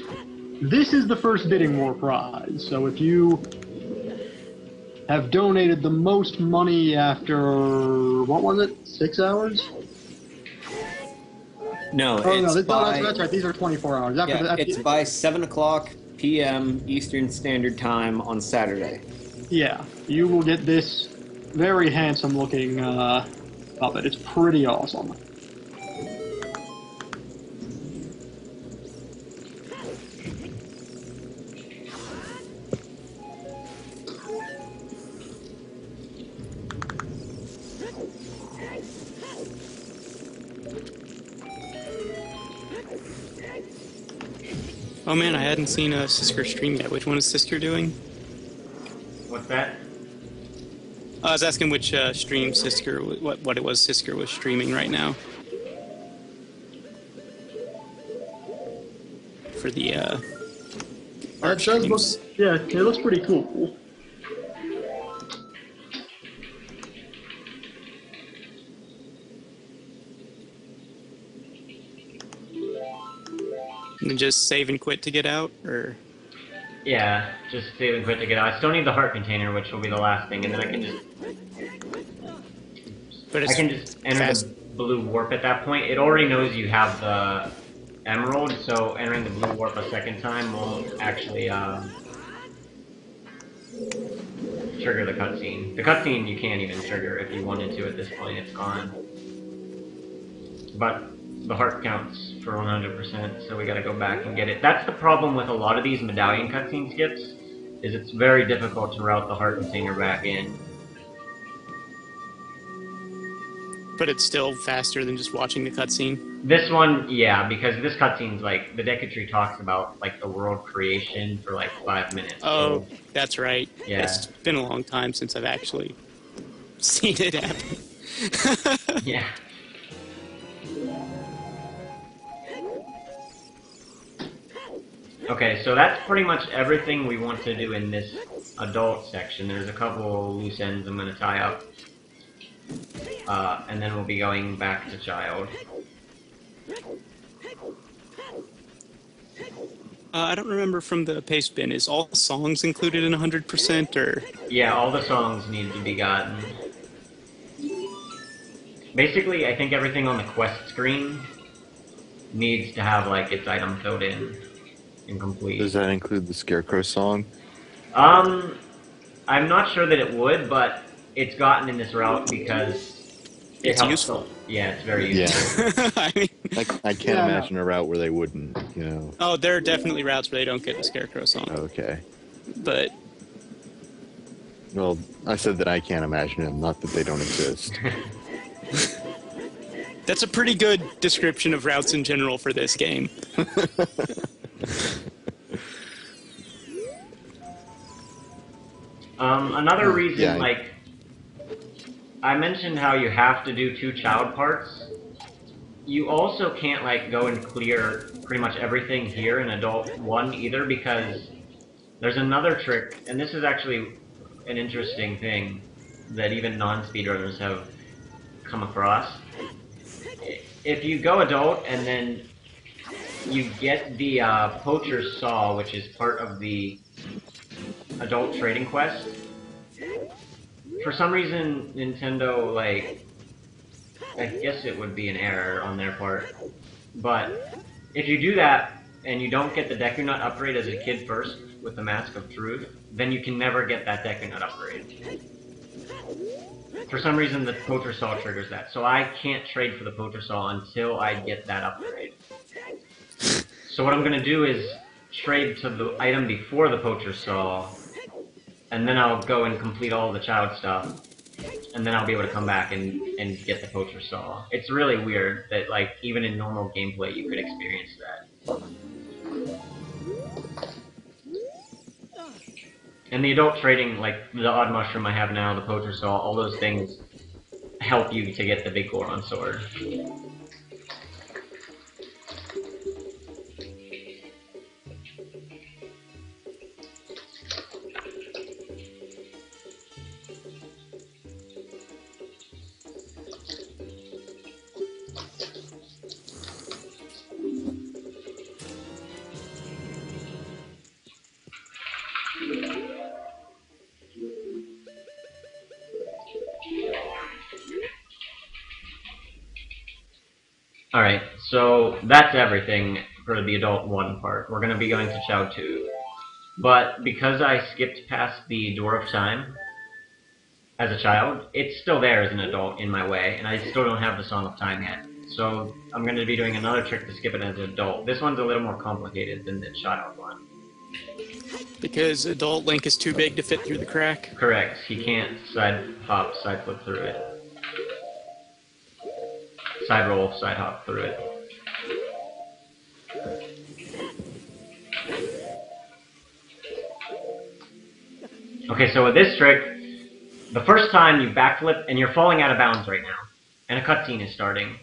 the first bidding war prize. So if you have donated the most money after what was it? 6 hours? No, Oh it's no, by, that's right. These are 24 hours. it's by 7 o'clock p.m. Eastern Standard Time on Saturday. Yeah, you will get this very handsome looking puppet. It's pretty awesome. Oh man, I hadn't seen Sisker stream yet. Which one is Sisker doing? What's that? I was asking which stream Sisker, what it was Sisker was streaming right now. For the art That does streams. look, yeah, it looks pretty cool. And then just save and quit to get out, or Yeah, just save and quit to get out. I still need the heart container, which will be the last thing, and then I can just but it's enter fast. the blue warp at that point. It already knows you have the emerald, so entering the blue warp a second time won't actually trigger the cutscene. The cutscene you can't even trigger if you wanted to at this point. It's gone. But the heart counts for 100%, so we gotta go back and get it. That's the problem with a lot of these medallion cutscene skips, is it's very difficult to route the heart container back in. But it's still faster than just watching the cutscene. This one, yeah, because this cutscene's like, the Deku Tree talks about like the world creation for like 5 minutes. Oh, so, that's right. Yeah. It's been a long time since I've actually seen it happen. yeah. Okay, so that's pretty much everything we want to do in this adult section. There's a couple loose ends I'm going to tie up. And then we'll be going back to child. I don't remember from the paste bin. Is all songs included in 100%, or? Yeah, all the songs need to be gotten. Basically, I think everything on the quest screen needs to have like its item filled in and complete. Does that include the Scarecrow song? I'm not sure that it would, but it's gotten in this route because It's helps useful. Yeah, it's very useful. Yeah. I mean, I can't imagine a route where they wouldn't, you know. oh, there are definitely routes where they don't get the Scarecrow song. Okay. But Well, I said that I can't imagine them, not that they don't exist. that's a pretty good description of routes in general for this game. Another reason, yeah. like, I mentioned how you have to do 2 child parts. You also can't, like, go and clear pretty much everything here in Adult 1 either, because there's another trick, and this is actually an interesting thing that even non-speedrunners have come across. If you go Adult and then you get the Poacher's Saw, which is part of the Adult Trading Quest, for some reason Nintendo, like, I guess it would be an error on their part, but if you do that and you don't get the Deku Nut upgrade as a kid first with the Mask of Truth, then you can never get that Deku Nut upgrade. For some reason the Poacher Saw triggers that, so I can't trade for the Poacher Saw until I get that upgrade. So what I'm gonna do is trade to the item before the Poacher Saw, and then I'll go and complete all the child stuff. and then I'll be able to come back and get the poacher saw. It's really weird that like even in normal gameplay you could experience that. And the adult trading, like the odd mushroom I have now, the poacher saw, all those things help you to get the big Goron sword. Alright, so that's everything for the adult 1 part. We're going to be going to Chao 2. But because I skipped past the Door of Time as a child, it's still there as an adult in my way, and I still don't have the Song of Time yet. So I'm going to be doing another trick to skip it as an adult. This one's a little more complicated than the child one. Because adult Link is too big to fit through the crack? Correct. He can't side hop, side flip through it. Side roll, side hop through it. Okay, so with this trick, the first time you backflip, and you're falling out of bounds right now, and a cutscene is starting.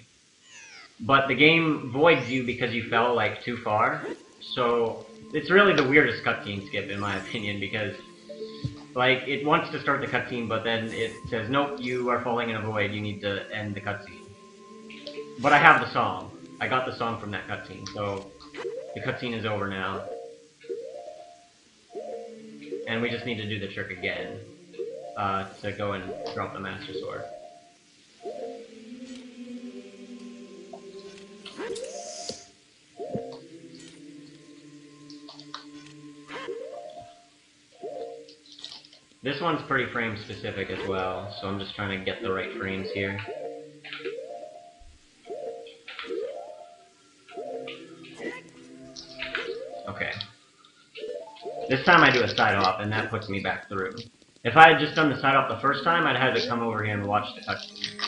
But the game voids you because you fell, like, too far. So, it's really the weirdest cutscene skip, in my opinion, because, like, it wants to start the cutscene, but then it says, nope, you are falling in a void, you need to end the cutscene. But I have the song. I got the song from that cutscene, so the cutscene is over now. And we just need to do the trick again to go and drop the Master Sword. This one's pretty frame specific as well, so I'm just trying to get the right frames here. Okay. This time I do a side hop, and that puts me back through. If I had just done the side hop the first time, I'd have to come over here and watch the cutscene.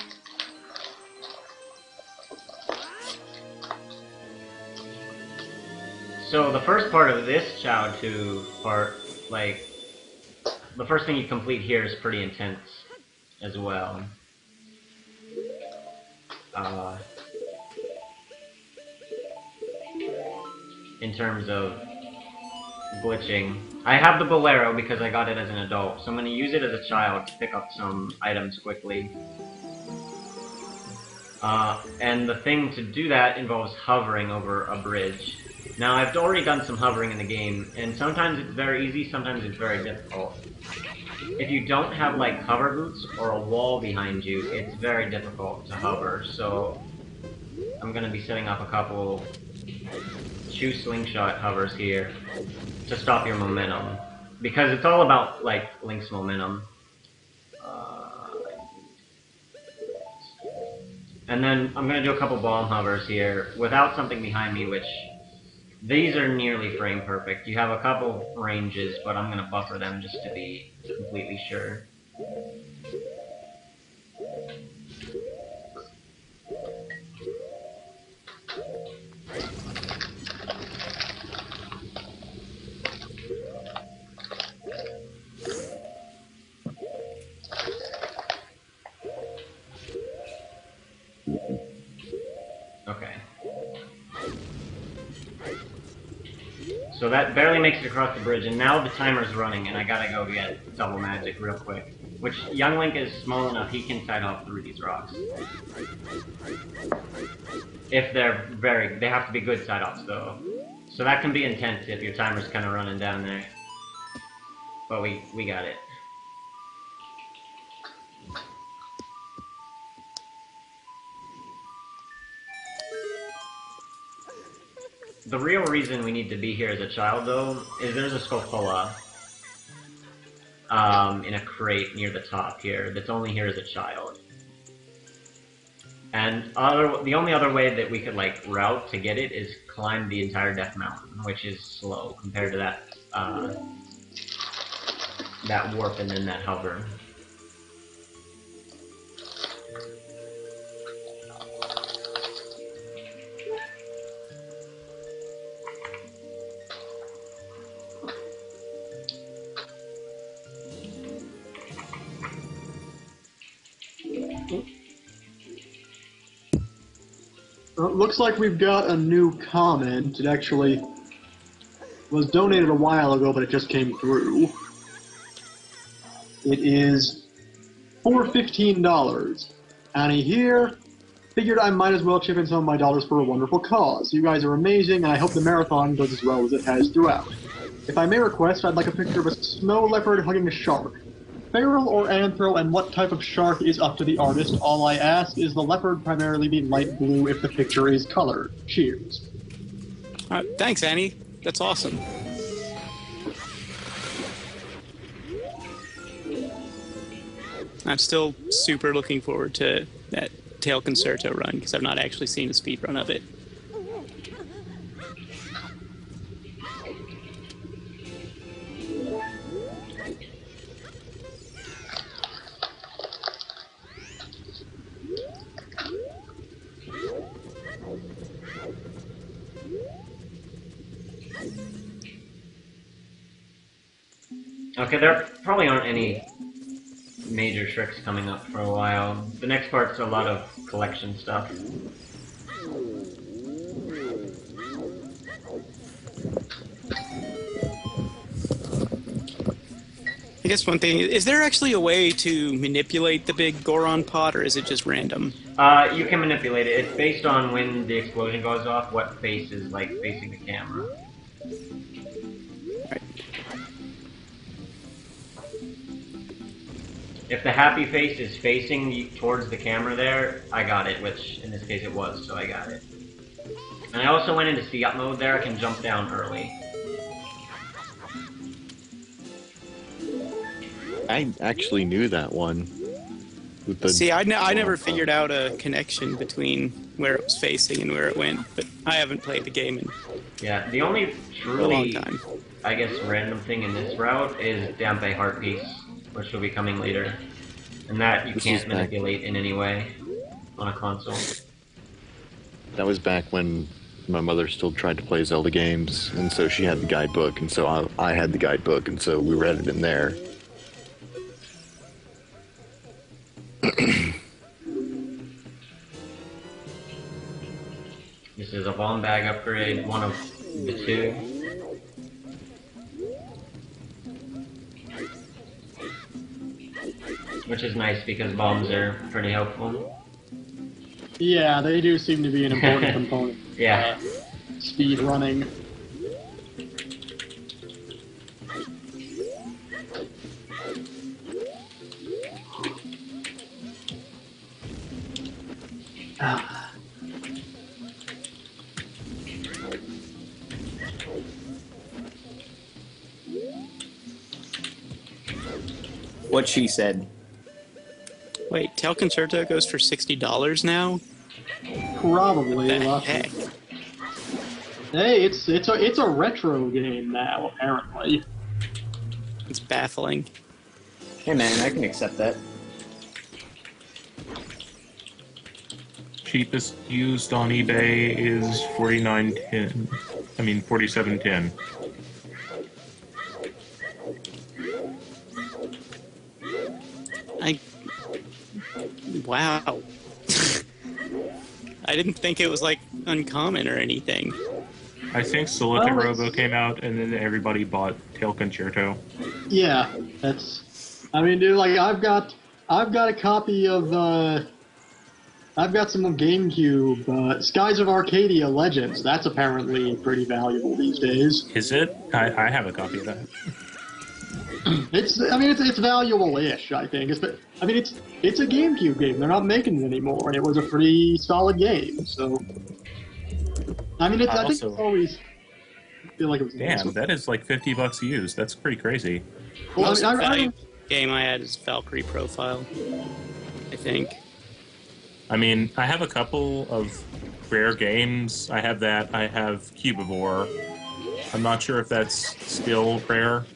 So the first part of this Chao 2 part, like, the first thing you complete here is pretty intense as well. In terms of glitching. I have the Bolero because I got it as an adult, so I'm going to use it as a child to pick up some items quickly. And the thing to do that involves hovering over a bridge. Now, I've already done some hovering in the game, and sometimes it's very easy, sometimes it's very difficult. If you don't have, like, hover boots or a wall behind you, it's very difficult to hover, so I'm going to be setting up a couple two slingshot hovers here to stop your momentum. Because it's all about, like, Link's momentum. And then I'm going to do a couple bomb hovers here without something behind me, which these are nearly frame perfect. You have a couple ranges, but I'm going to buffer them just to be completely sure. Okay. So that barely makes it across the bridge, and now the timer's running, and I gotta go get double magic real quick. Which, young Link is small enough, he can side off through these rocks. If they're they have to be good side offs though. So that can be intense if your timer's kinda running down there. But we got it. The real reason we need to be here as a child, though, is there's a Scopola in a crate near the top here that's only here as a child. And the only other way that we could, like, route to get it is climb the entire Death Mountain, which is slow compared to that, that warp and then that hover. Looks like we've got a new comment. It actually was donated a while ago, but it just came through. It is for $15. Annie here. Figured I might as well chip in some of my dollars for a wonderful cause. You guys are amazing, and I hope the marathon does as well as it has throughout. If I may request, I'd like a picture of a snow leopard hugging a shark. Feral or anthro, and what type of shark is up to the artist. All I ask is the leopard primarily be light blue if the picture is colored. Cheers. Thanks, Annie. That's awesome. I'm still super looking forward to that Tail Concerto run, because I've not actually seen a speed run of it. Okay, there probably aren't any major tricks coming up for a while. The next part's a lot of collection stuff. I guess one thing, is there actually a way to manipulate the big Goron pot, or is it just random? You can manipulate it. It's based on when the explosion goes off, what face is like facing the camera. Right. If the happy face is facing towards the camera there, I got it, which in this case it was, so I got it. And I also went into Fiat mode there, I can jump down early. I actually knew that one. With the See, I never figured out a connection between where it was facing and where it went, but I haven't played the game in Yeah, the only a long truly, time. I guess, random thing in this route is Dampe Heart Piece, which will be coming later. And that you This can't is back- manipulate in any way on a console. That was back when my mother still tried to play Zelda games, and so she had the guidebook, and so I had the guidebook, and so we read it in there. This is a bomb bag upgrade, one of the two. Which is nice because bombs are pretty helpful. Yeah, they do seem to be an important component. Yeah. Speed running. What she said. Wait, Tail Concerto goes for $60 now? Probably. The Well, heck? hey, it's a retro game now, apparently. It's baffling. Hey man, I can accept that. Cheapest used on eBay is $49.10. I mean $47.10. Wow. I didn't think it was like uncommon or anything. I think Solitaire Well, Robo came out, and then everybody bought Tail Concerto. Yeah, that's. I mean, dude, like I've got a copy of. I've got some GameCube Skies of Arcadia Legends. That's apparently pretty valuable these days. Is it? I have a copy of that. It's valuable-ish, I think. It's a GameCube game. They're not making it anymore, and it was a pretty solid game. So, I think it's always. I feel like it was. Damn, that is like $50 used. That's pretty crazy. Well, Most I valuable game I had is Valkyrie Profile, I think. I mean, I have a couple of rare games. I have that. I have Cubivore. I'm not sure if that's still rare.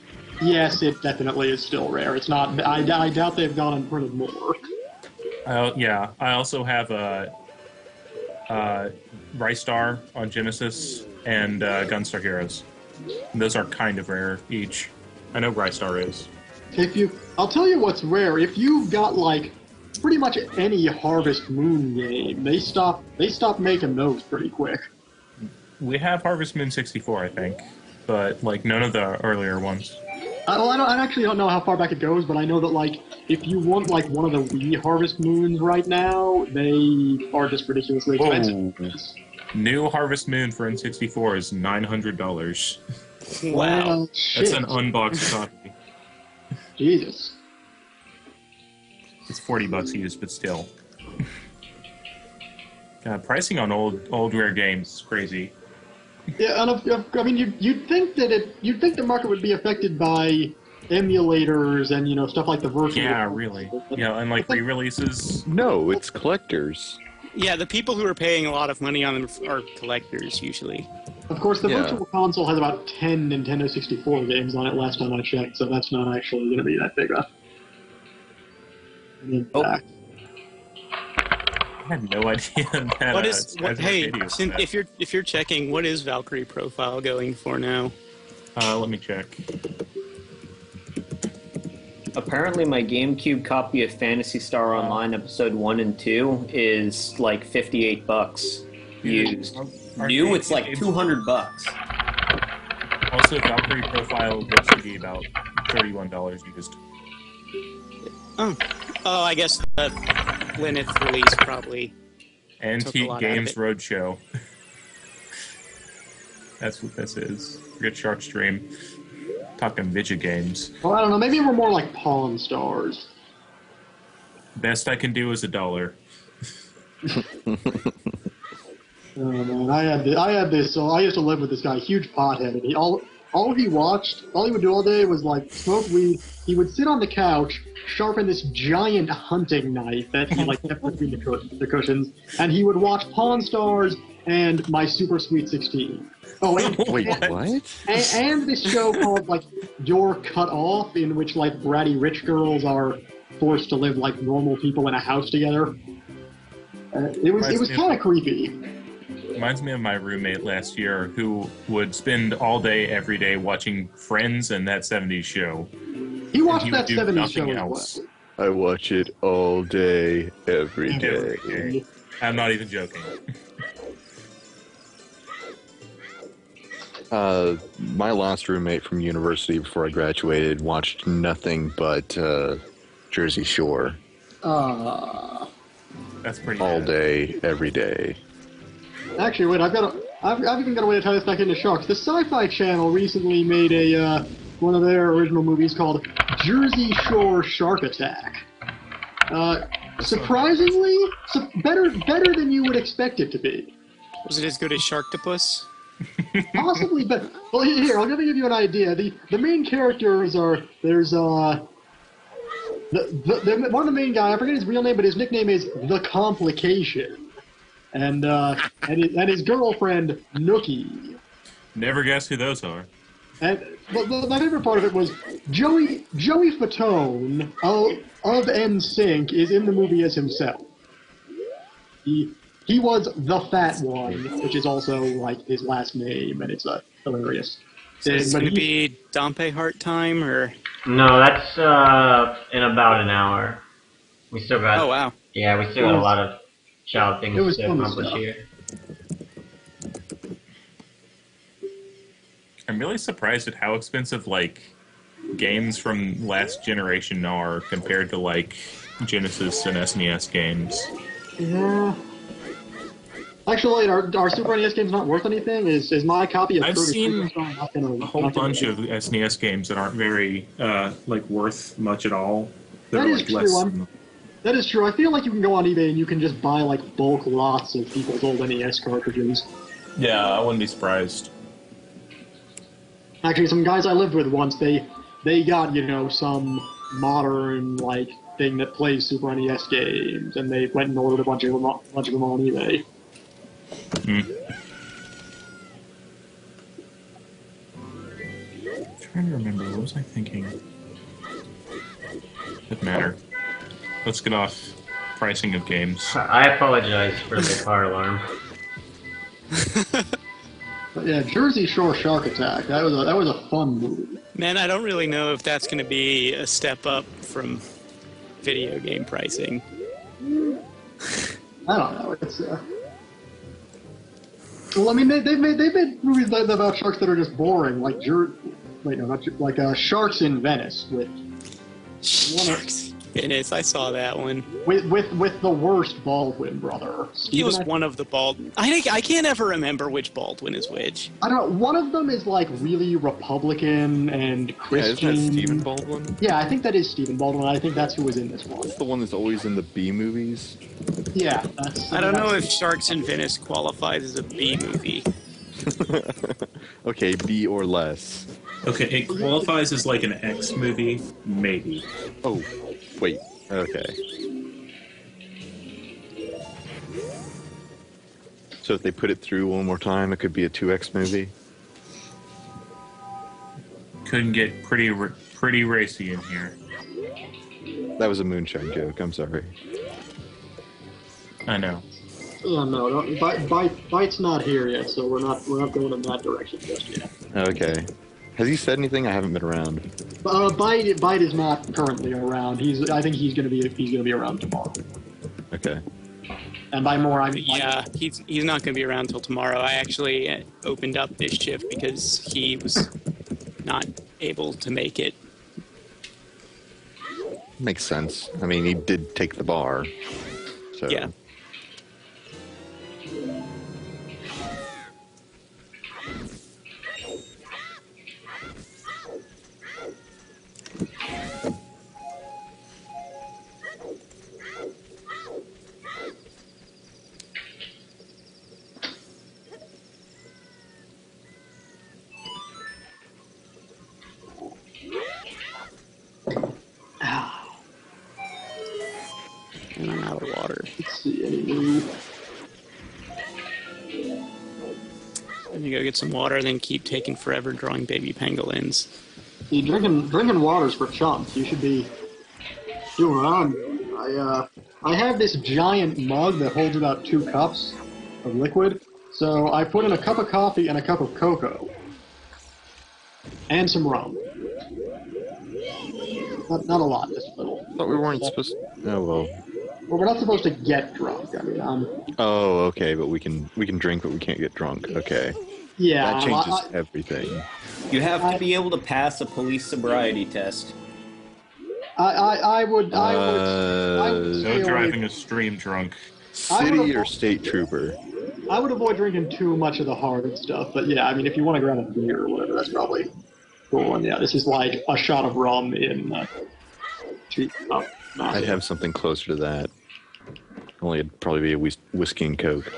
Yes, it definitely is still rare. It's not. I doubt they've gone and printed more. Yeah, I also have a Rystar on Genesis and Gunstar Heroes. And those are kind of rare each. I know Rystar is. I'll tell you what's rare. If you've got like pretty much any Harvest Moon game. They stopped making those pretty quick. We have Harvest Moon 64, I think, but like none of the earlier ones. I actually don't know how far back it goes, but I know that like if you want like one of the Wii Harvest Moons right now, they are just ridiculously expensive. Whoa. New Harvest Moon for N64 is $900. Wow. That's an unboxed copy. Jesus. It's $40 used, but still. God, pricing on old rare games is crazy. Yeah, and I mean, you'd think the market would be affected by emulators and stuff like the virtual. Yeah, really. Yeah, and like re-releases. No, it's collectors. Yeah, the people who are paying a lot of money on them are collectors usually. Of course, the Virtual Console has about 10 Nintendo 64 games on it last time I checked, so that's not actually going to be that big a an impact. I had no idea that. What is? Hey, if you're checking, what is Valkyrie Profile going for now? Let me check. Apparently, my GameCube copy of Phantasy Star Online Episode 1 and 2 is like $58 used. New, it's like $200. Also, Valkyrie Profile looks to be about $31 used. Oh, I guess the Linux release probably. Antique Games Roadshow. That's what this is. Forget Shark Stream. Talking Vidya games. Well, I don't know. Maybe we're more like Pawn Stars. Best I can do is $1. Oh man, I had this. So I used to live with this guy, huge pothead, and all he would do all day was like smoke weed. He would sit on the couch, sharpen this giant hunting knife that he like kept between the cushions, and he would watch Pawn Stars and My Super Sweet 16. Oh, Wait, what? And this show called like You're Cut Off, in which like bratty rich girls are forced to live like normal people in a house together. It was kind of creepy. Reminds me of my roommate last year who would spend all day, every day watching Friends and That 70s Show. He watched That 70s Show as well. I watch it all day, every day. I'm not even joking. My last roommate from university before I graduated watched nothing but Jersey Shore. That's pretty all bad. day, every day. Actually, wait, I've even got a way to tie this back into Sharks. The Sci-Fi Channel recently made a one of their original movies called Jersey Shore Shark Attack. Surprisingly, better than you would expect it to be. Was it as good as Sharktopus? Possibly, but well, here I'll give you an idea. The main characters are one of the main guys. I forget his real name, but his nickname is The Complication. And his girlfriend Nookie. Never guess who those are. And my favorite part of it was Joey Fatone of NSYNC is in the movie as himself. He was the fat one, which is also like his last name, and it's hilarious. So it's going to be Dompe Heart time, or no? That's in about an hour. We still got. Oh wow! Yeah, we still got a lot of child things to accomplish here. I'm really surprised at how expensive like games from last generation are compared to like Genesis and SNES games. Yeah. Actually, our Super NES game's not worth anything. Is my copy of I've seen a whole bunch of SNES games that aren't very like worth much at all. That is true. That is true. I feel like you can go on eBay and you can just buy like bulk lots of people's old NES cartridges. Yeah, I wouldn't be surprised. Actually, some guys I lived with once, they got some modern like thing that plays Super NES games, and they went and ordered a bunch of them on eBay. I'm trying to remember, what was I thinking? Doesn't matter. Let's get off pricing of games. I apologize for the car alarm. But yeah, Jersey Shore Shark Attack. That was a fun movie. Man, I don't really know if that's going to be a step up from video game pricing. I don't know. It's well, I mean, they've made movies about sharks that are just boring, like Sharks in Venice, which Sharks. Venice, I saw that one. With the worst Baldwin brother. He was one of the Bald. I can't ever remember which Baldwin is which. I don't know. One of them is like really Republican and Christian. Yeah, isn't that Stephen Baldwin? Yeah, I think that is Stephen Baldwin. I think that's who was in this one. That's the one that's always in the B movies. Yeah, I don't know if Sharks in Venice qualifies as a B movie. Okay, B or less. Okay, it qualifies as like an X movie, maybe. Oh, wait. Okay. So if they put it through one more time, it could be a 2X movie? Couldn't get pretty racy in here. That was a moonshine joke, I'm sorry. I know. Yeah, no, Bite's not here yet, so we're not going in that direction just yet. Okay. Has he said anything? I haven't been around. Bite is not currently around. I think he's gonna be around tomorrow. Okay. And by more, I mean Yeah, he's not going to be around till tomorrow. I actually opened up this shift because he was not able to make it. Makes sense. I mean, he did take the bar. So. Yeah. And I'm out of water. let's see any new. Let me go get some water, then keep taking forever drawing baby pangolins. See, drinking water's for chumps. You should be doing what I'm doing. I have this giant mug that holds about 2 cups of liquid. So I put in a cup of coffee and a cup of cocoa. And some rum. Not a lot, just a little. I thought we weren't supposed to... Oh, well. Well, we're not supposed to get drunk. I mean, Oh, okay, but we can drink, but we can't get drunk. Okay. yeah. That changes everything. You have to be able to pass a police sobriety test. I would No stay away- driving a stream drunk. City or state trooper? I would avoid drinking too much of the hard stuff, but yeah, I mean, if you want to grab a beer or whatever, that's probably cool. And yeah, this is like a shot of rum in 2 cup. I'd have something closer to that. Only it'd probably be a whiskey and coke.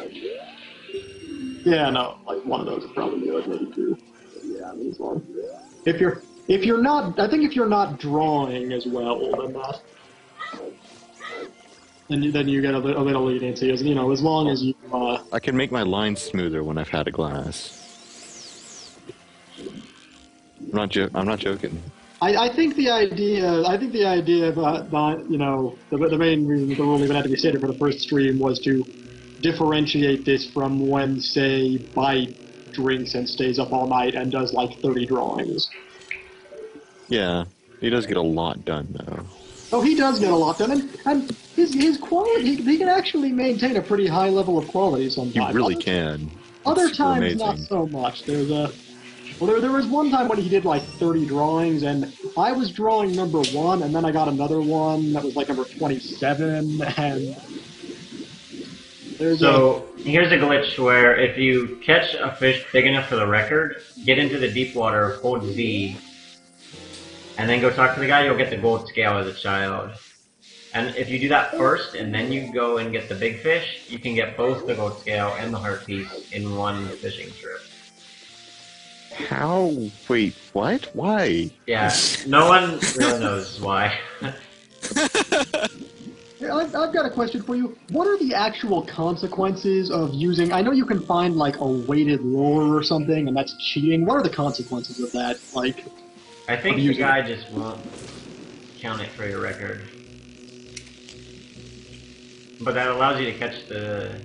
Yeah, no, like one of those would probably be like maybe 2. But yeah, I mean, as long. If you're not, I think if you're not drawing as well, then you get a little leniency, as you know, as long as you. I can make my lines smoother when I've had a glass. I'm not joking. I think the idea about you know, the main reason the rule even had to be stated for the first stream was to differentiate this from when, say, Bite drinks and stays up all night and does like 30 drawings. Yeah, he does get a lot done though. Oh, he does get a lot done, and his quality, he can actually maintain a pretty high level of quality sometimes. He really can. Other It's times, amazing. not so much. Well, there was one time when he did like 30 drawings, and I was drawing number 1, and then I got another one that was like number 27, and Here's a glitch where if you catch a fish big enough for the record, get into the deep water, hold Z, and then go talk to the guy, you'll get the gold scale as a child. And if you do that first, and then you go and get the big fish, you can get both the gold scale and the heart piece in one fishing trip. How? Wait, what? Why? Yeah, no one really knows why. I've got a question for you. What are the actual consequences of using... I know you can find, like, a weighted lure or something, and that's cheating. What are the consequences of that? Like, I think the guy just won't count it for your record. But that allows you to catch the